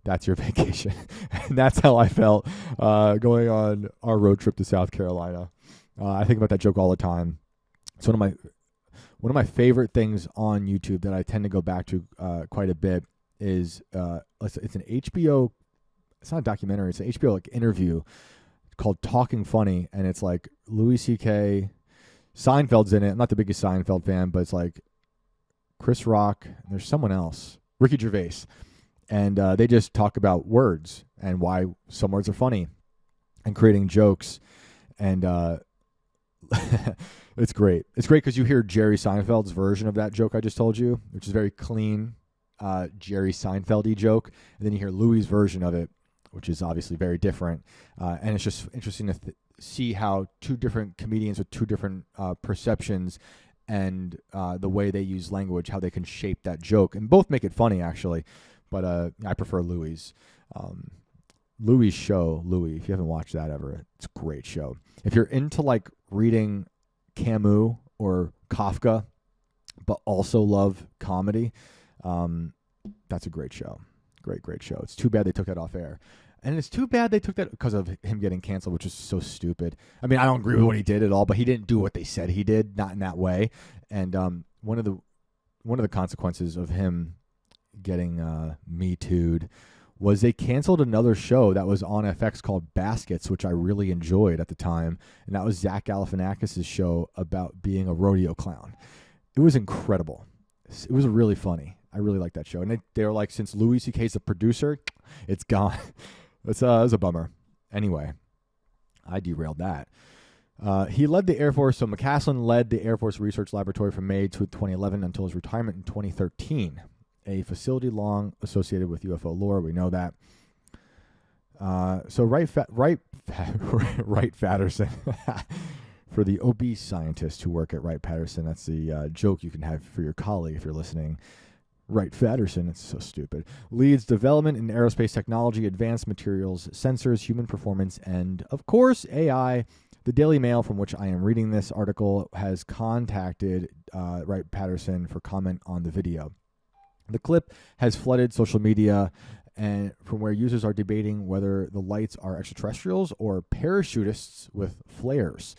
That's your vacation. And that's how I felt going on our road trip to South Carolina. I think about that joke all the time. It's one of my favorite things on YouTube that I tend to go back to quite a bit is it's an HBO. It's not a documentary. It's an HBO like interview called Talking Funny, and it's like Louis C.K. Seinfeld's in it. I'm not the biggest Seinfeld fan, but it's like Chris Rock, and there's someone else, Ricky Gervais, and they just talk about words and why some words are funny and creating jokes. And it's great. It's great because you hear Jerry Seinfeld's version of that joke I just told you, which is very clean, Jerry Seinfeld-y joke. And then you hear Louis' version of it, which is obviously very different. And it's just interesting to see how two different comedians with two different perceptions and the way they use language, how they can shape that joke. And both make it funny, actually. But I prefer Louis'. Louis' show, Louis, if you haven't watched that ever, it's a great show. If you're into like reading Camus or Kafka, but also love comedy, that's a great show. Great show. It's too bad they took that off air. And it's too bad they took that because of him getting canceled, which is so stupid. I mean, I don't agree with what he did at all, but he didn't do what they said he did, not in that way. And one of the consequences of him getting Me Too'd was they canceled another show that was on FX called Baskets, which I really enjoyed at the time. And that was Zach Galifianakis' show about being a rodeo clown. It was incredible. It was really funny. I really liked that show. And they were like, since Louis C.K.'s the producer, it's gone. It was a bummer. Anyway, I derailed that. He led the Air Force. So McCaslin led the Air Force Research Laboratory from May to 2011 until his retirement in 2013. A facility long associated with UFO lore. We know that. So Wright-Patterson, for the obese scientists who work at Wright-Patterson, that's the joke you can have for your colleague if you're listening. Wright-Patterson, it's so stupid, leads development in aerospace technology, advanced materials, sensors, human performance, and, of course, AI. The Daily Mail, from which I am reading this article, has contacted Wright-Patterson for comment on the video. The clip has flooded social media, and from where users are debating whether the lights are extraterrestrials or parachutists with flares.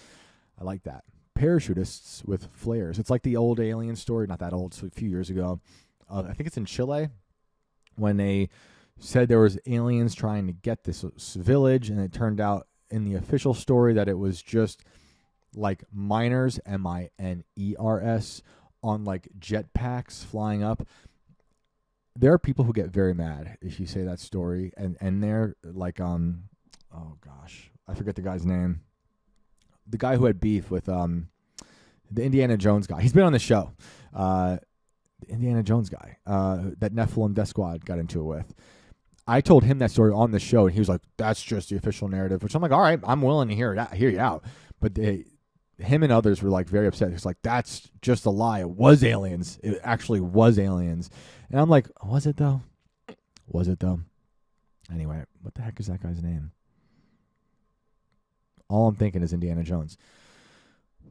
I like that. Parachutists with flares. It's like the old alien story, not that old, so a few years ago. I think it's in Chile, when they said there was aliens trying to get this village, and it turned out in the official story that it was just like miners, M-I-N-E-R-S, on like jetpacks flying up. There are people who get very mad if you say that story, and they're like, oh gosh, I forget the guy's name. The guy who had beef with the Indiana Jones guy. He's been on the show. The Indiana Jones guy that Nephilim Death Squad got into it with. I told him that story on the show, and he was like, "That's just the official narrative." Which I'm like, "All right, I'm willing to hear you out." But him and others were like very upset. He's like, "That's just a lie. It was aliens. It actually was aliens." And I'm like, "Was it though? Was it though?" Anyway, what the heck is that guy's name? All I'm thinking is Indiana Jones.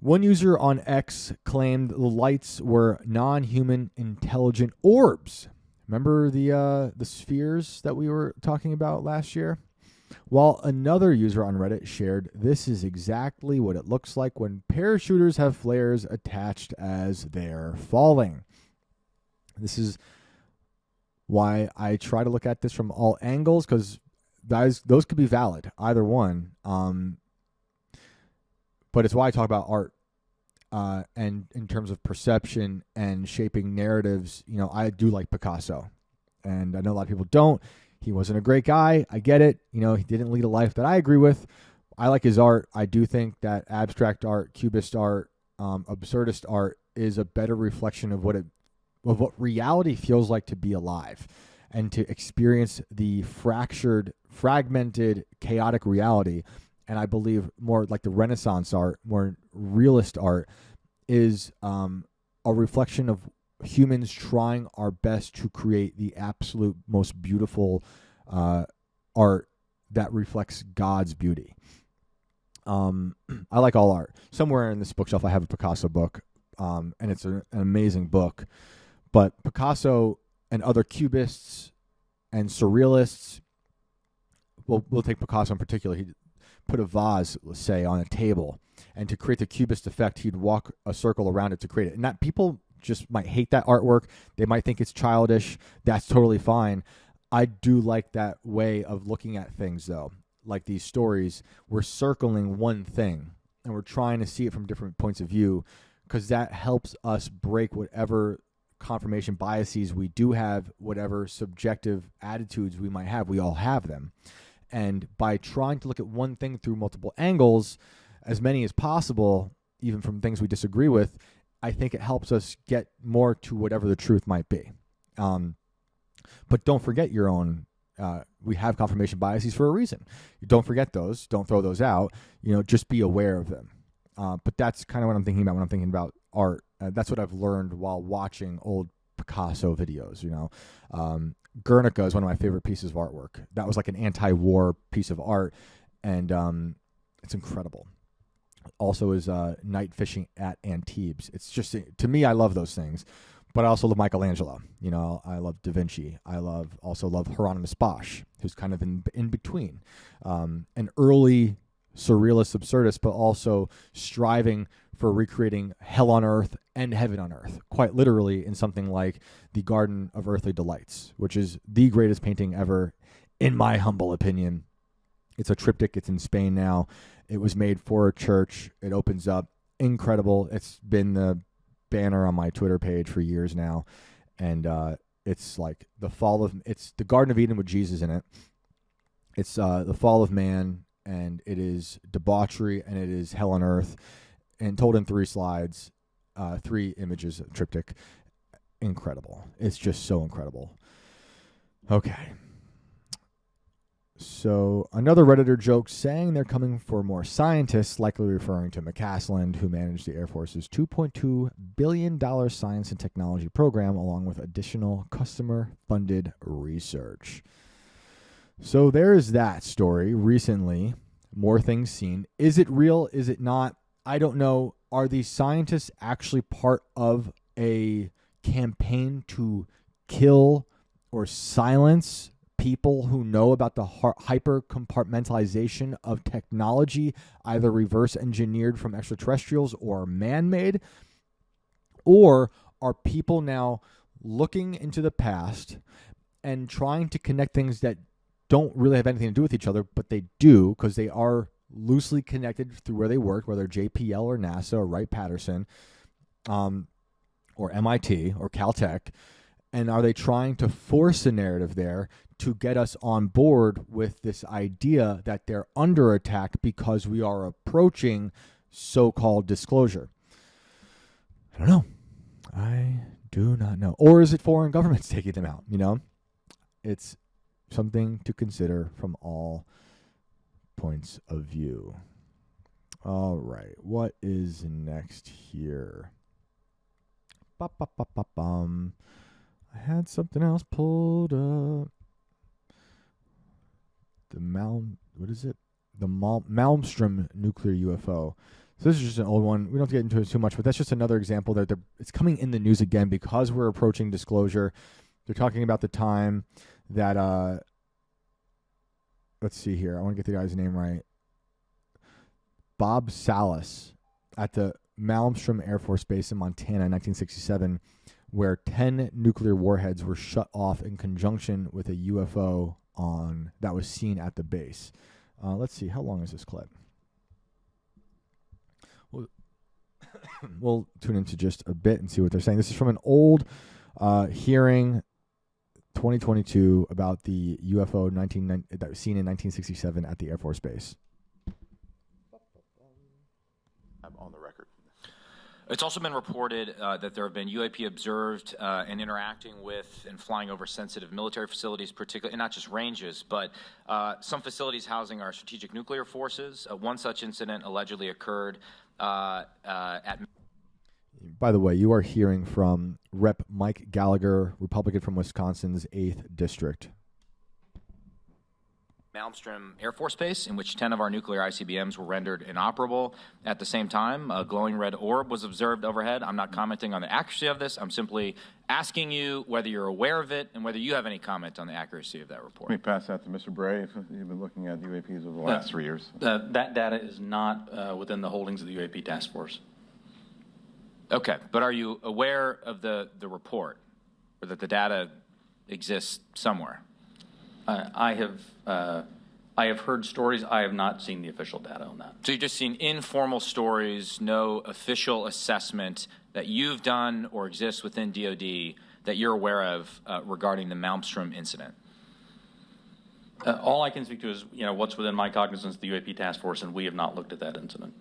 One user on X claimed the lights were non-human intelligent orbs. Remember the spheres that we were talking about last year? While another user on Reddit shared, "This is exactly what it looks like when parachuters have flares attached as they're falling." This is why I try to look at this from all angles, because those could be valid, either one. But it's why I talk about art. And in terms of perception and shaping narratives, I do like Picasso. And I know a lot of people don't. He wasn't a great guy. I get it. He didn't lead a life that I agree with. I like his art. I do think that abstract art, cubist art, absurdist art is a better reflection of what reality feels like to be alive and to experience the fragmented, chaotic reality. And I believe more like the Renaissance art, more realist art, is a reflection of humans trying our best to create the absolute most beautiful art that reflects God's beauty. I like all art. Somewhere in this bookshelf I have a Picasso book, and it's an amazing book. But Picasso and other cubists and surrealists, we'll take Picasso in particular. He put a vase, let's say, on a table, and to create the cubist effect, he'd walk a circle around it to create it. And that people just might hate that artwork. They might think it's childish. That's totally fine. I do like that way of looking at things, though. Like these stories, we're circling one thing, and we're trying to see it from different points of view, because that helps us break whatever confirmation biases. We do have whatever subjective attitudes we might have. We all have them. And by trying to look at one thing through multiple angles, as many as possible, even from things we disagree with, I think it helps us get more to whatever the truth might be. But don't forget your own. We have confirmation biases for a reason. Don't forget those. Don't throw those out. Just be aware of them. But that's kind of what I'm thinking about when I'm thinking about art. That's what I've learned while watching old Picasso videos. Guernica is one of my favorite pieces of artwork. That was like an anti-war piece of art, and it's incredible. Also is night fishing at Antibes. It's just, to me, I love those things. But I also love Michelangelo. I love Da Vinci. I also love Hieronymus Bosch, who's kind of in between. An early surrealist absurdist, but also striving for recreating hell on earth and heaven on earth, quite literally in something like the Garden of Earthly Delights, which is the greatest painting ever, in my humble opinion. It's a triptych. It's in Spain now. It was made for a church. It opens up. Incredible. It's been the banner on my Twitter page for years now. And it's like it's the Garden of Eden with Jesus in it. It's the fall of man, and it is debauchery, and it is hell on earth, and told in 3 slides, 3 images, triptych. Incredible. It's just so incredible. Okay. So another Redditor joke saying they're coming for more scientists, likely referring to McCaslin, who managed the Air Force's $2.2 billion science and technology program, along with additional customer-funded research. So there's that story recently. More things seen. Is it real? Is it not? I don't know. Are these scientists actually part of a campaign to kill or silence people who know about the hyper compartmentalization of technology, either reverse engineered from extraterrestrials or man-made? Or are people now looking into the past and trying to connect things that don't really have anything to do with each other, but they do because they are loosely connected through where they worked, whether JPL or NASA or Wright-Patterson, or MIT or Caltech? And are they trying to force a narrative there to get us on board with this idea that they're under attack because we are approaching so-called disclosure? I don't know. I do not know. Or is it foreign governments taking them out? It's something to consider from all points of view. All right. What is next here? I had something else pulled up. What is it? The Malmstrom nuclear UFO. So this is just an old one. We don't have to get into it too much, but that's just another example that it's coming in the news again because we're approaching disclosure. They're talking about the time that, let's see here. I want to get the guy's name right. Bob Salas at the Malmstrom Air Force Base in Montana in 1967, where 10 nuclear warheads were shut off in conjunction with a UFO that was seen at the base. Let's see. How long is this clip? We'll tune into just a bit and see what they're saying. This is from an old hearing, 2022, about the UFO that was seen in 1967 at the Air Force Base. I'm on the record. It's also been reported that there have been UAP observed and interacting with and flying over sensitive military facilities, particularly, and not just ranges, but some facilities housing our strategic nuclear forces. One such incident allegedly occurred at... By the way, you are hearing from Rep. Mike Gallagher, Republican from Wisconsin's 8th District. Malmstrom Air Force Base, in which 10 of our nuclear ICBMs were rendered inoperable. At the same time, a glowing red orb was observed overhead. I'm not commenting on the accuracy of this. I'm simply asking you whether you're aware of it and whether you have any comment on the accuracy of that report. Let me pass that to Mr. Bray. If you've been looking at UAPs over the last 3 years. That data is not within the holdings of the UAP task force. Okay, but are you aware of the report, or that the data exists somewhere? I have I have heard stories. I have not seen the official data on that. So you've just seen informal stories, no official assessment that you've done or exists within DoD that you're aware of regarding the Malmstrom incident? All I can speak to is, what's within my cognizance, the UAP task force, and we have not looked at that incident.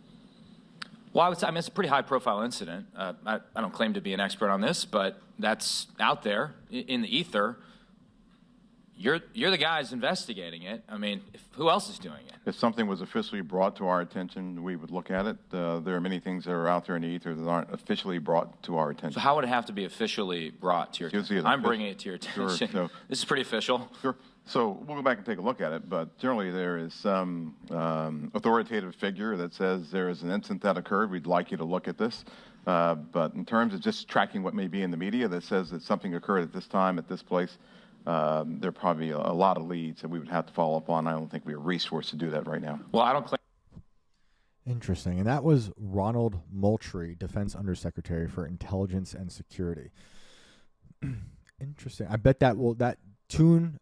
Well, I would say, it's a pretty high-profile incident. I don't claim to be an expert on this, but that's out there in the ether. You're the guys investigating it. Who else is doing it? If something was officially brought to our attention, we would look at it. There are many things that are out there in the ether that aren't officially brought to our attention. So how would it have to be officially brought to your attention? I'm bringing it to your attention. Sure, this is pretty official. Sure. So we'll go back and take a look at it, but generally there is some authoritative figure that says there is an incident that occurred. We'd like you to look at this. But in terms of just tracking what may be in the media that says that something occurred at this time, at this place, there are probably a lot of leads that we would have to follow up on. I don't think we have resources to do that right now. Well, I don't claim. Interesting. And that was Ronald Moultrie, Defense Undersecretary for Intelligence and Security. Interesting. I bet that tune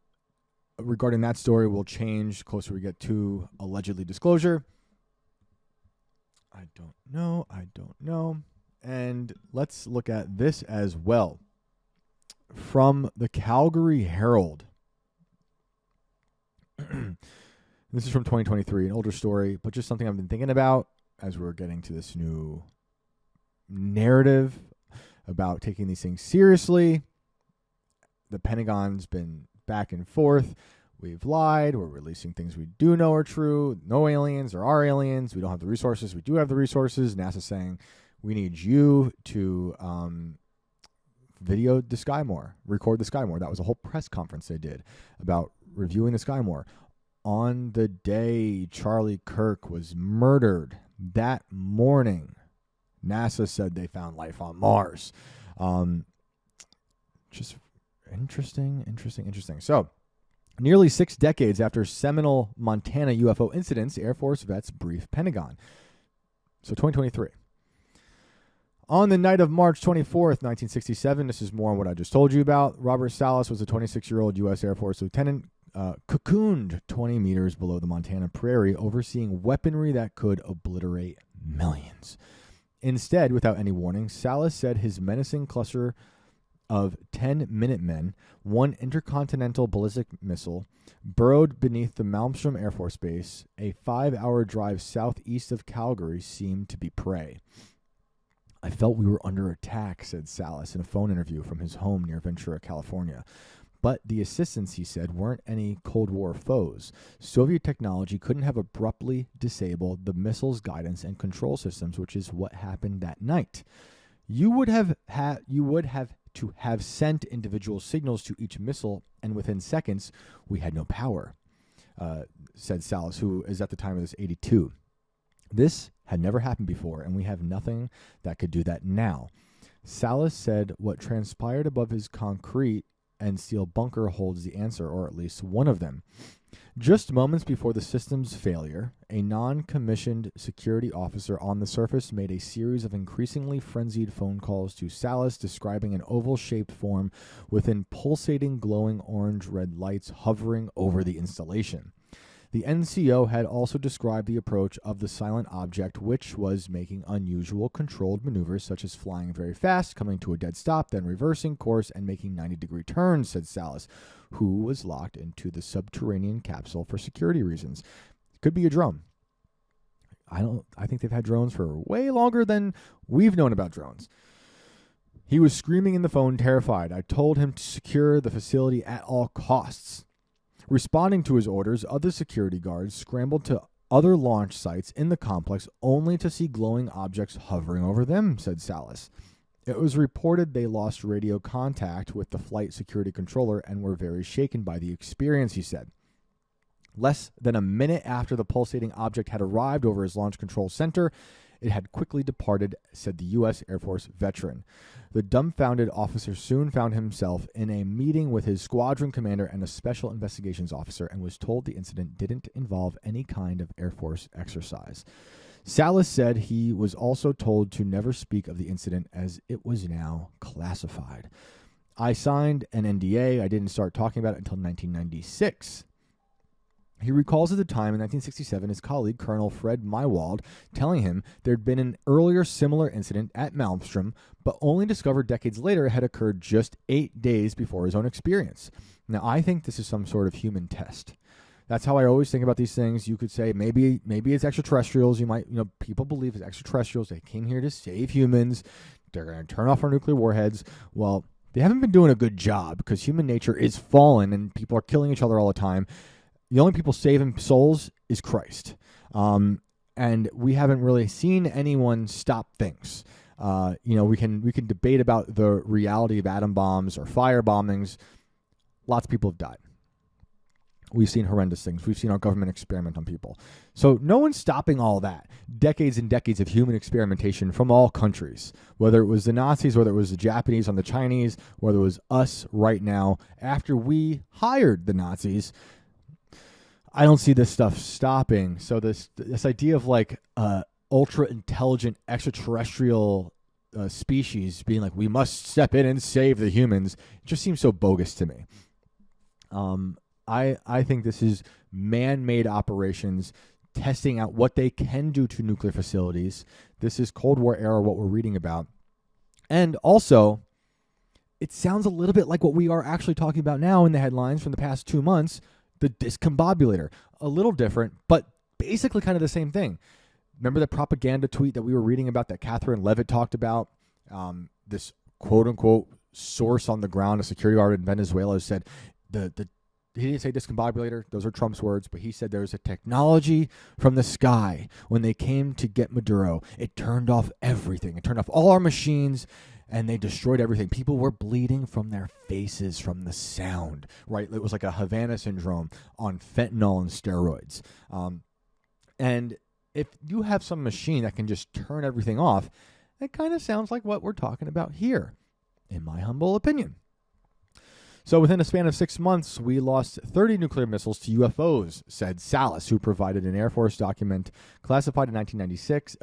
regarding that story will change closer we get to allegedly disclosure. I don't know. And let's look at this as well. From the Calgary Herald. This is from 2023, an older story, but just something I've been thinking about as we're getting to this new narrative about taking these things seriously. The Pentagon's been back and forth. We've lied. We're releasing things we do know are true. No aliens. There are aliens. We don't have the resources. We do have the resources. NASA saying we need you to video the sky more, record the sky more. That was a whole press conference they did about reviewing the sky more. On the day Charlie Kirk was murdered, that morning, NASA said they found life on Mars. Just interesting. So, nearly 6 decades after seminal Montana UFO incidents, Air Force vets brief Pentagon. So 2023. On the night of March 24th, 1967, this is more on what I just told you about, Robert Salas was a 26-year-old U.S. Air Force lieutenant, cocooned 20 meters below the Montana prairie, overseeing weaponry that could obliterate millions. Instead, without any warning, Salas said his menacing cluster of 10 Minutemen, one intercontinental ballistic missile, burrowed beneath the Malmstrom Air Force Base. A 5-hour drive southeast of Calgary seemed to be prey. I felt we were under attack, said Salas in a phone interview from his home near Ventura, California. But the assistants, he said, weren't any Cold War foes. Soviet technology couldn't have abruptly disabled the missile's guidance and control systems, which is what happened that night. You would have to have sent individual signals to each missile, and within seconds, we had no power, said Salas, who is at the time of this 82. This had never happened before, and we have nothing that could do that now. Salas said what transpired above his concrete and steel bunker holds the answer, or at least one of them. Just moments before the system's failure, a non-commissioned security officer on the surface made a series of increasingly frenzied phone calls to Salas describing an oval-shaped form within pulsating glowing orange-red lights hovering over the installation. The NCO had also described the approach of the silent object, which was making unusual controlled maneuvers such as flying very fast, coming to a dead stop, then reversing course and making 90-degree turns, said Salas, who was locked into the subterranean capsule for security reasons. Could be a drone. I think they've had drones for way longer than we've known about drones. He was screaming in the phone, terrified. I told him to secure the facility at all costs. Responding to his orders, other security guards scrambled to other launch sites in the complex only to see glowing objects hovering over them, said Salas. It was reported they lost radio contact with the flight security controller and were very shaken by the experience, he said. Less than a minute after the pulsating object had arrived over his launch control center, it had quickly departed, said the U.S. Air Force veteran. The dumbfounded officer soon found himself in a meeting with his squadron commander and a special investigations officer and was told the incident didn't involve any kind of Air Force exercise. Salas said he was also told to never speak of the incident as it was now classified. I signed an NDA. I didn't start talking about it until 1996. He recalls at the time in 1967 his colleague, Colonel Fred Mywald, telling him there had been an earlier similar incident at Malmstrom, but only discovered decades later it had occurred just 8 days before his own experience. Now, I think this is some sort of human test. That's how I always think about these things. You could say maybe it's extraterrestrials. People believe it's extraterrestrials. They came here to save humans. They're going to turn off our nuclear warheads. Well, they haven't been doing a good job because human nature is fallen and people are killing each other all the time. The only people saving souls is Christ. And we haven't really seen anyone stop things. We can debate about the reality of atom bombs or fire bombings. Lots of people have died. We've seen horrendous things. We've seen our government experiment on people. So no one's stopping all that. Decades and decades of human experimentation from all countries, whether it was the Nazis, whether it was the Japanese on the Chinese, whether it was us right now after we hired the Nazis. I don't see this stuff stopping. So this idea of like ultra intelligent extraterrestrial species being like, we must step in and save the humans, it just seems so bogus to me. I think this is man-made operations testing out what they can do to nuclear facilities. This is Cold War era, what we're reading about. And also, it sounds a little bit like what we are actually talking about now in the headlines from the past 2 months, the discombobulator. A little different, but basically kind of the same thing. Remember the propaganda tweet that we were reading about that Catherine Levitt talked about? This quote-unquote source on the ground, a security guard in Venezuela, said he didn't say discombobulator. Those are Trump's words, but he said there was a technology from the sky when they came to get Maduro. It turned off everything. It turned off all our machines, and they destroyed everything. People were bleeding from their faces from the sound, right? It was like a Havana syndrome on fentanyl and steroids. And if you have some machine that can just turn everything off, it kind of sounds like what we're talking about here, in my humble opinion. So within a span of 6 months, we lost 30 nuclear missiles to UFOs, said Salas, who provided an Air Force document declassified in 1996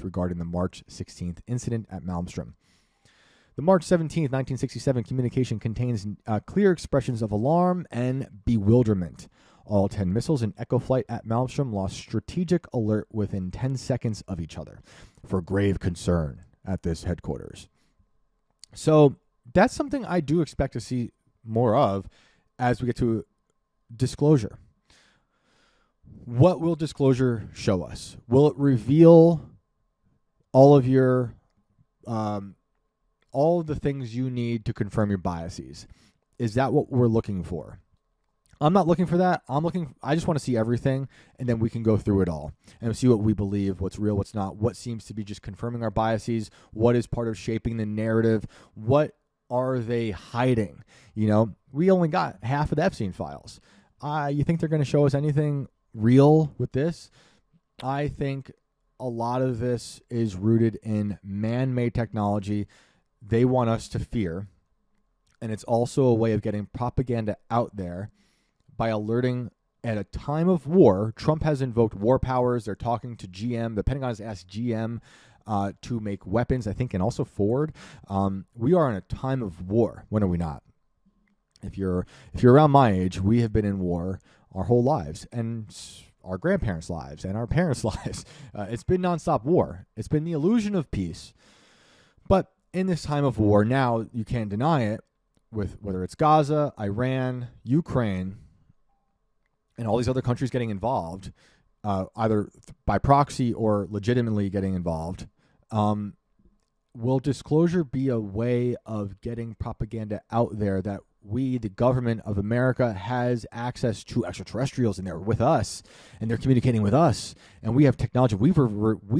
regarding the March 16th incident at Malmstrom. The March 17th, 1967 communication contains clear expressions of alarm and bewilderment. All 10 missiles in Echo flight at Malmstrom lost strategic alert within 10 seconds of each other for grave concern at this headquarters. So that's something I do expect to see more of as we get to disclosure. What will disclosure show us? Will it reveal all of your, all of the things you need to confirm your biases? Is that what we're looking for? I'm not looking for that. I just want to see everything, and then we can go through it all and see what we believe, what's real, what's not, what seems to be just confirming our biases, what is part of shaping the narrative, what are they hiding? We only got half of the Epstein files. You think they're going to show us anything real with this? I think a lot of this is rooted in man-made technology they want us to fear, and it's also a way of getting propaganda out there by alerting at a time of war. Trump has invoked war powers. They're talking to GM. The Pentagon has asked GM to make weapons, I think, and also Ford. We are in a time of war. When are we not? If you're around my age, we have been in war our whole lives, and our grandparents' lives, and our parents' lives. It's been nonstop war. It's been the illusion of peace. But in this time of war, now you can't deny it, with whether it's Gaza, Iran, Ukraine, and all these other countries getting involved, either by proxy or legitimately getting involved. Will disclosure be a way of getting propaganda out there that we, the government of America, has access to extraterrestrials and they're with us and they're communicating with us and we have technology? We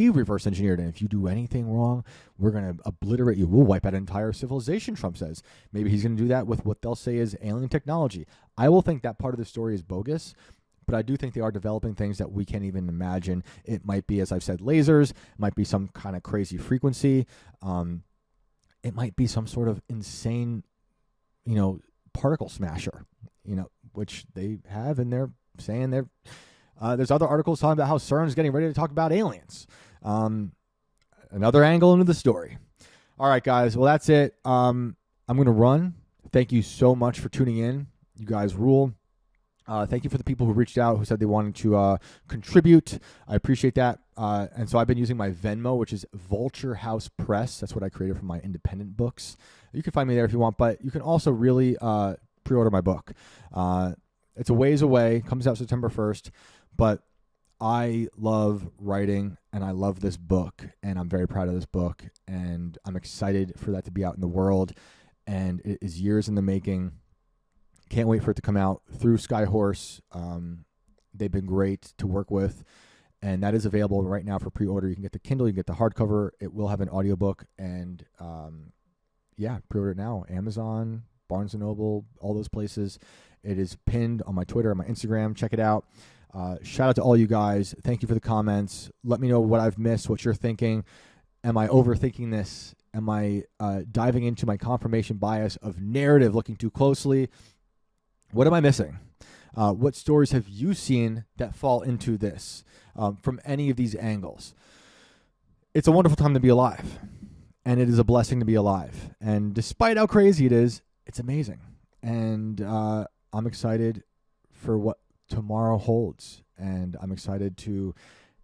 reverse engineered, and if you do anything wrong, we're going to obliterate you. We'll wipe out an entire civilization, Trump says. Maybe he's going to do that with what they'll say is alien technology. I will think that part of the story is bogus, but I do think they are developing things that we can't even imagine. It might be, as I've said, lasers. It might be some kind of crazy frequency. It might be some sort of insane, particle smasher, which they have, and they're saying there's other articles talking about how CERN's getting ready to talk about aliens. Another angle into the story. All right, guys. Well, that's it. I'm going to run. Thank you so much for tuning in. You guys rule. Thank you for the people who reached out, who said they wanted to contribute. I appreciate that. And so I've been using my Venmo, which is Vulture House Press. That's what I created for my independent books. You can find me there if you want, but you can also really pre-order my book. It's a ways away. Comes out September 1st, but I love writing and I love this book, and I'm very proud of this book, and I'm excited for that to be out in the world. And it is years in the making. Can't wait for it to come out through Skyhorse. They've been great to work with, and that is available right now for pre-order. You can get the Kindle, you can get the hardcover. It will have an audiobook, and pre-order it now. Amazon, Barnes & Noble, all those places. It is pinned on my Twitter and my Instagram. Check it out. Shout out to all you guys. Thank you for the comments. Let me know what I've missed, what you're thinking. Am I overthinking this? Am I diving into my confirmation bias of narrative, looking too closely? What am I missing? What stories have you seen that fall into this from any of these angles? It's a wonderful time to be alive, and it is a blessing to be alive. And despite how crazy it is, it's amazing. And I'm excited for what tomorrow holds. And I'm excited to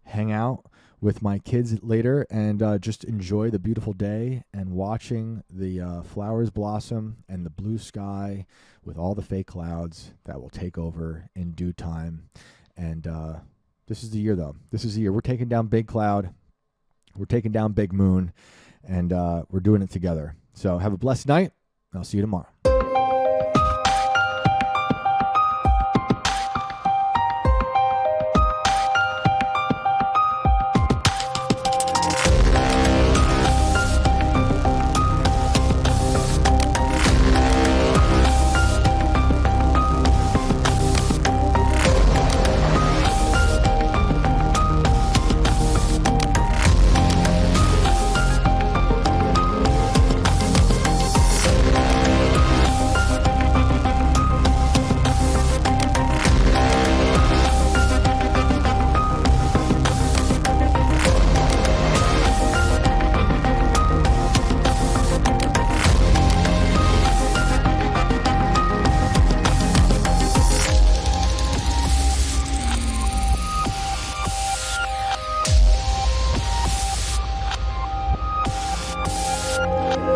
hang out with my kids later and just enjoy the beautiful day and watching the flowers blossom and the blue sky with all the fake clouds that will take over in due time. And this is the year, though. This is the year. We're taking down Big Cloud. We're taking down Big Moon. And we're doing it together. So have a blessed night. And I'll see you tomorrow.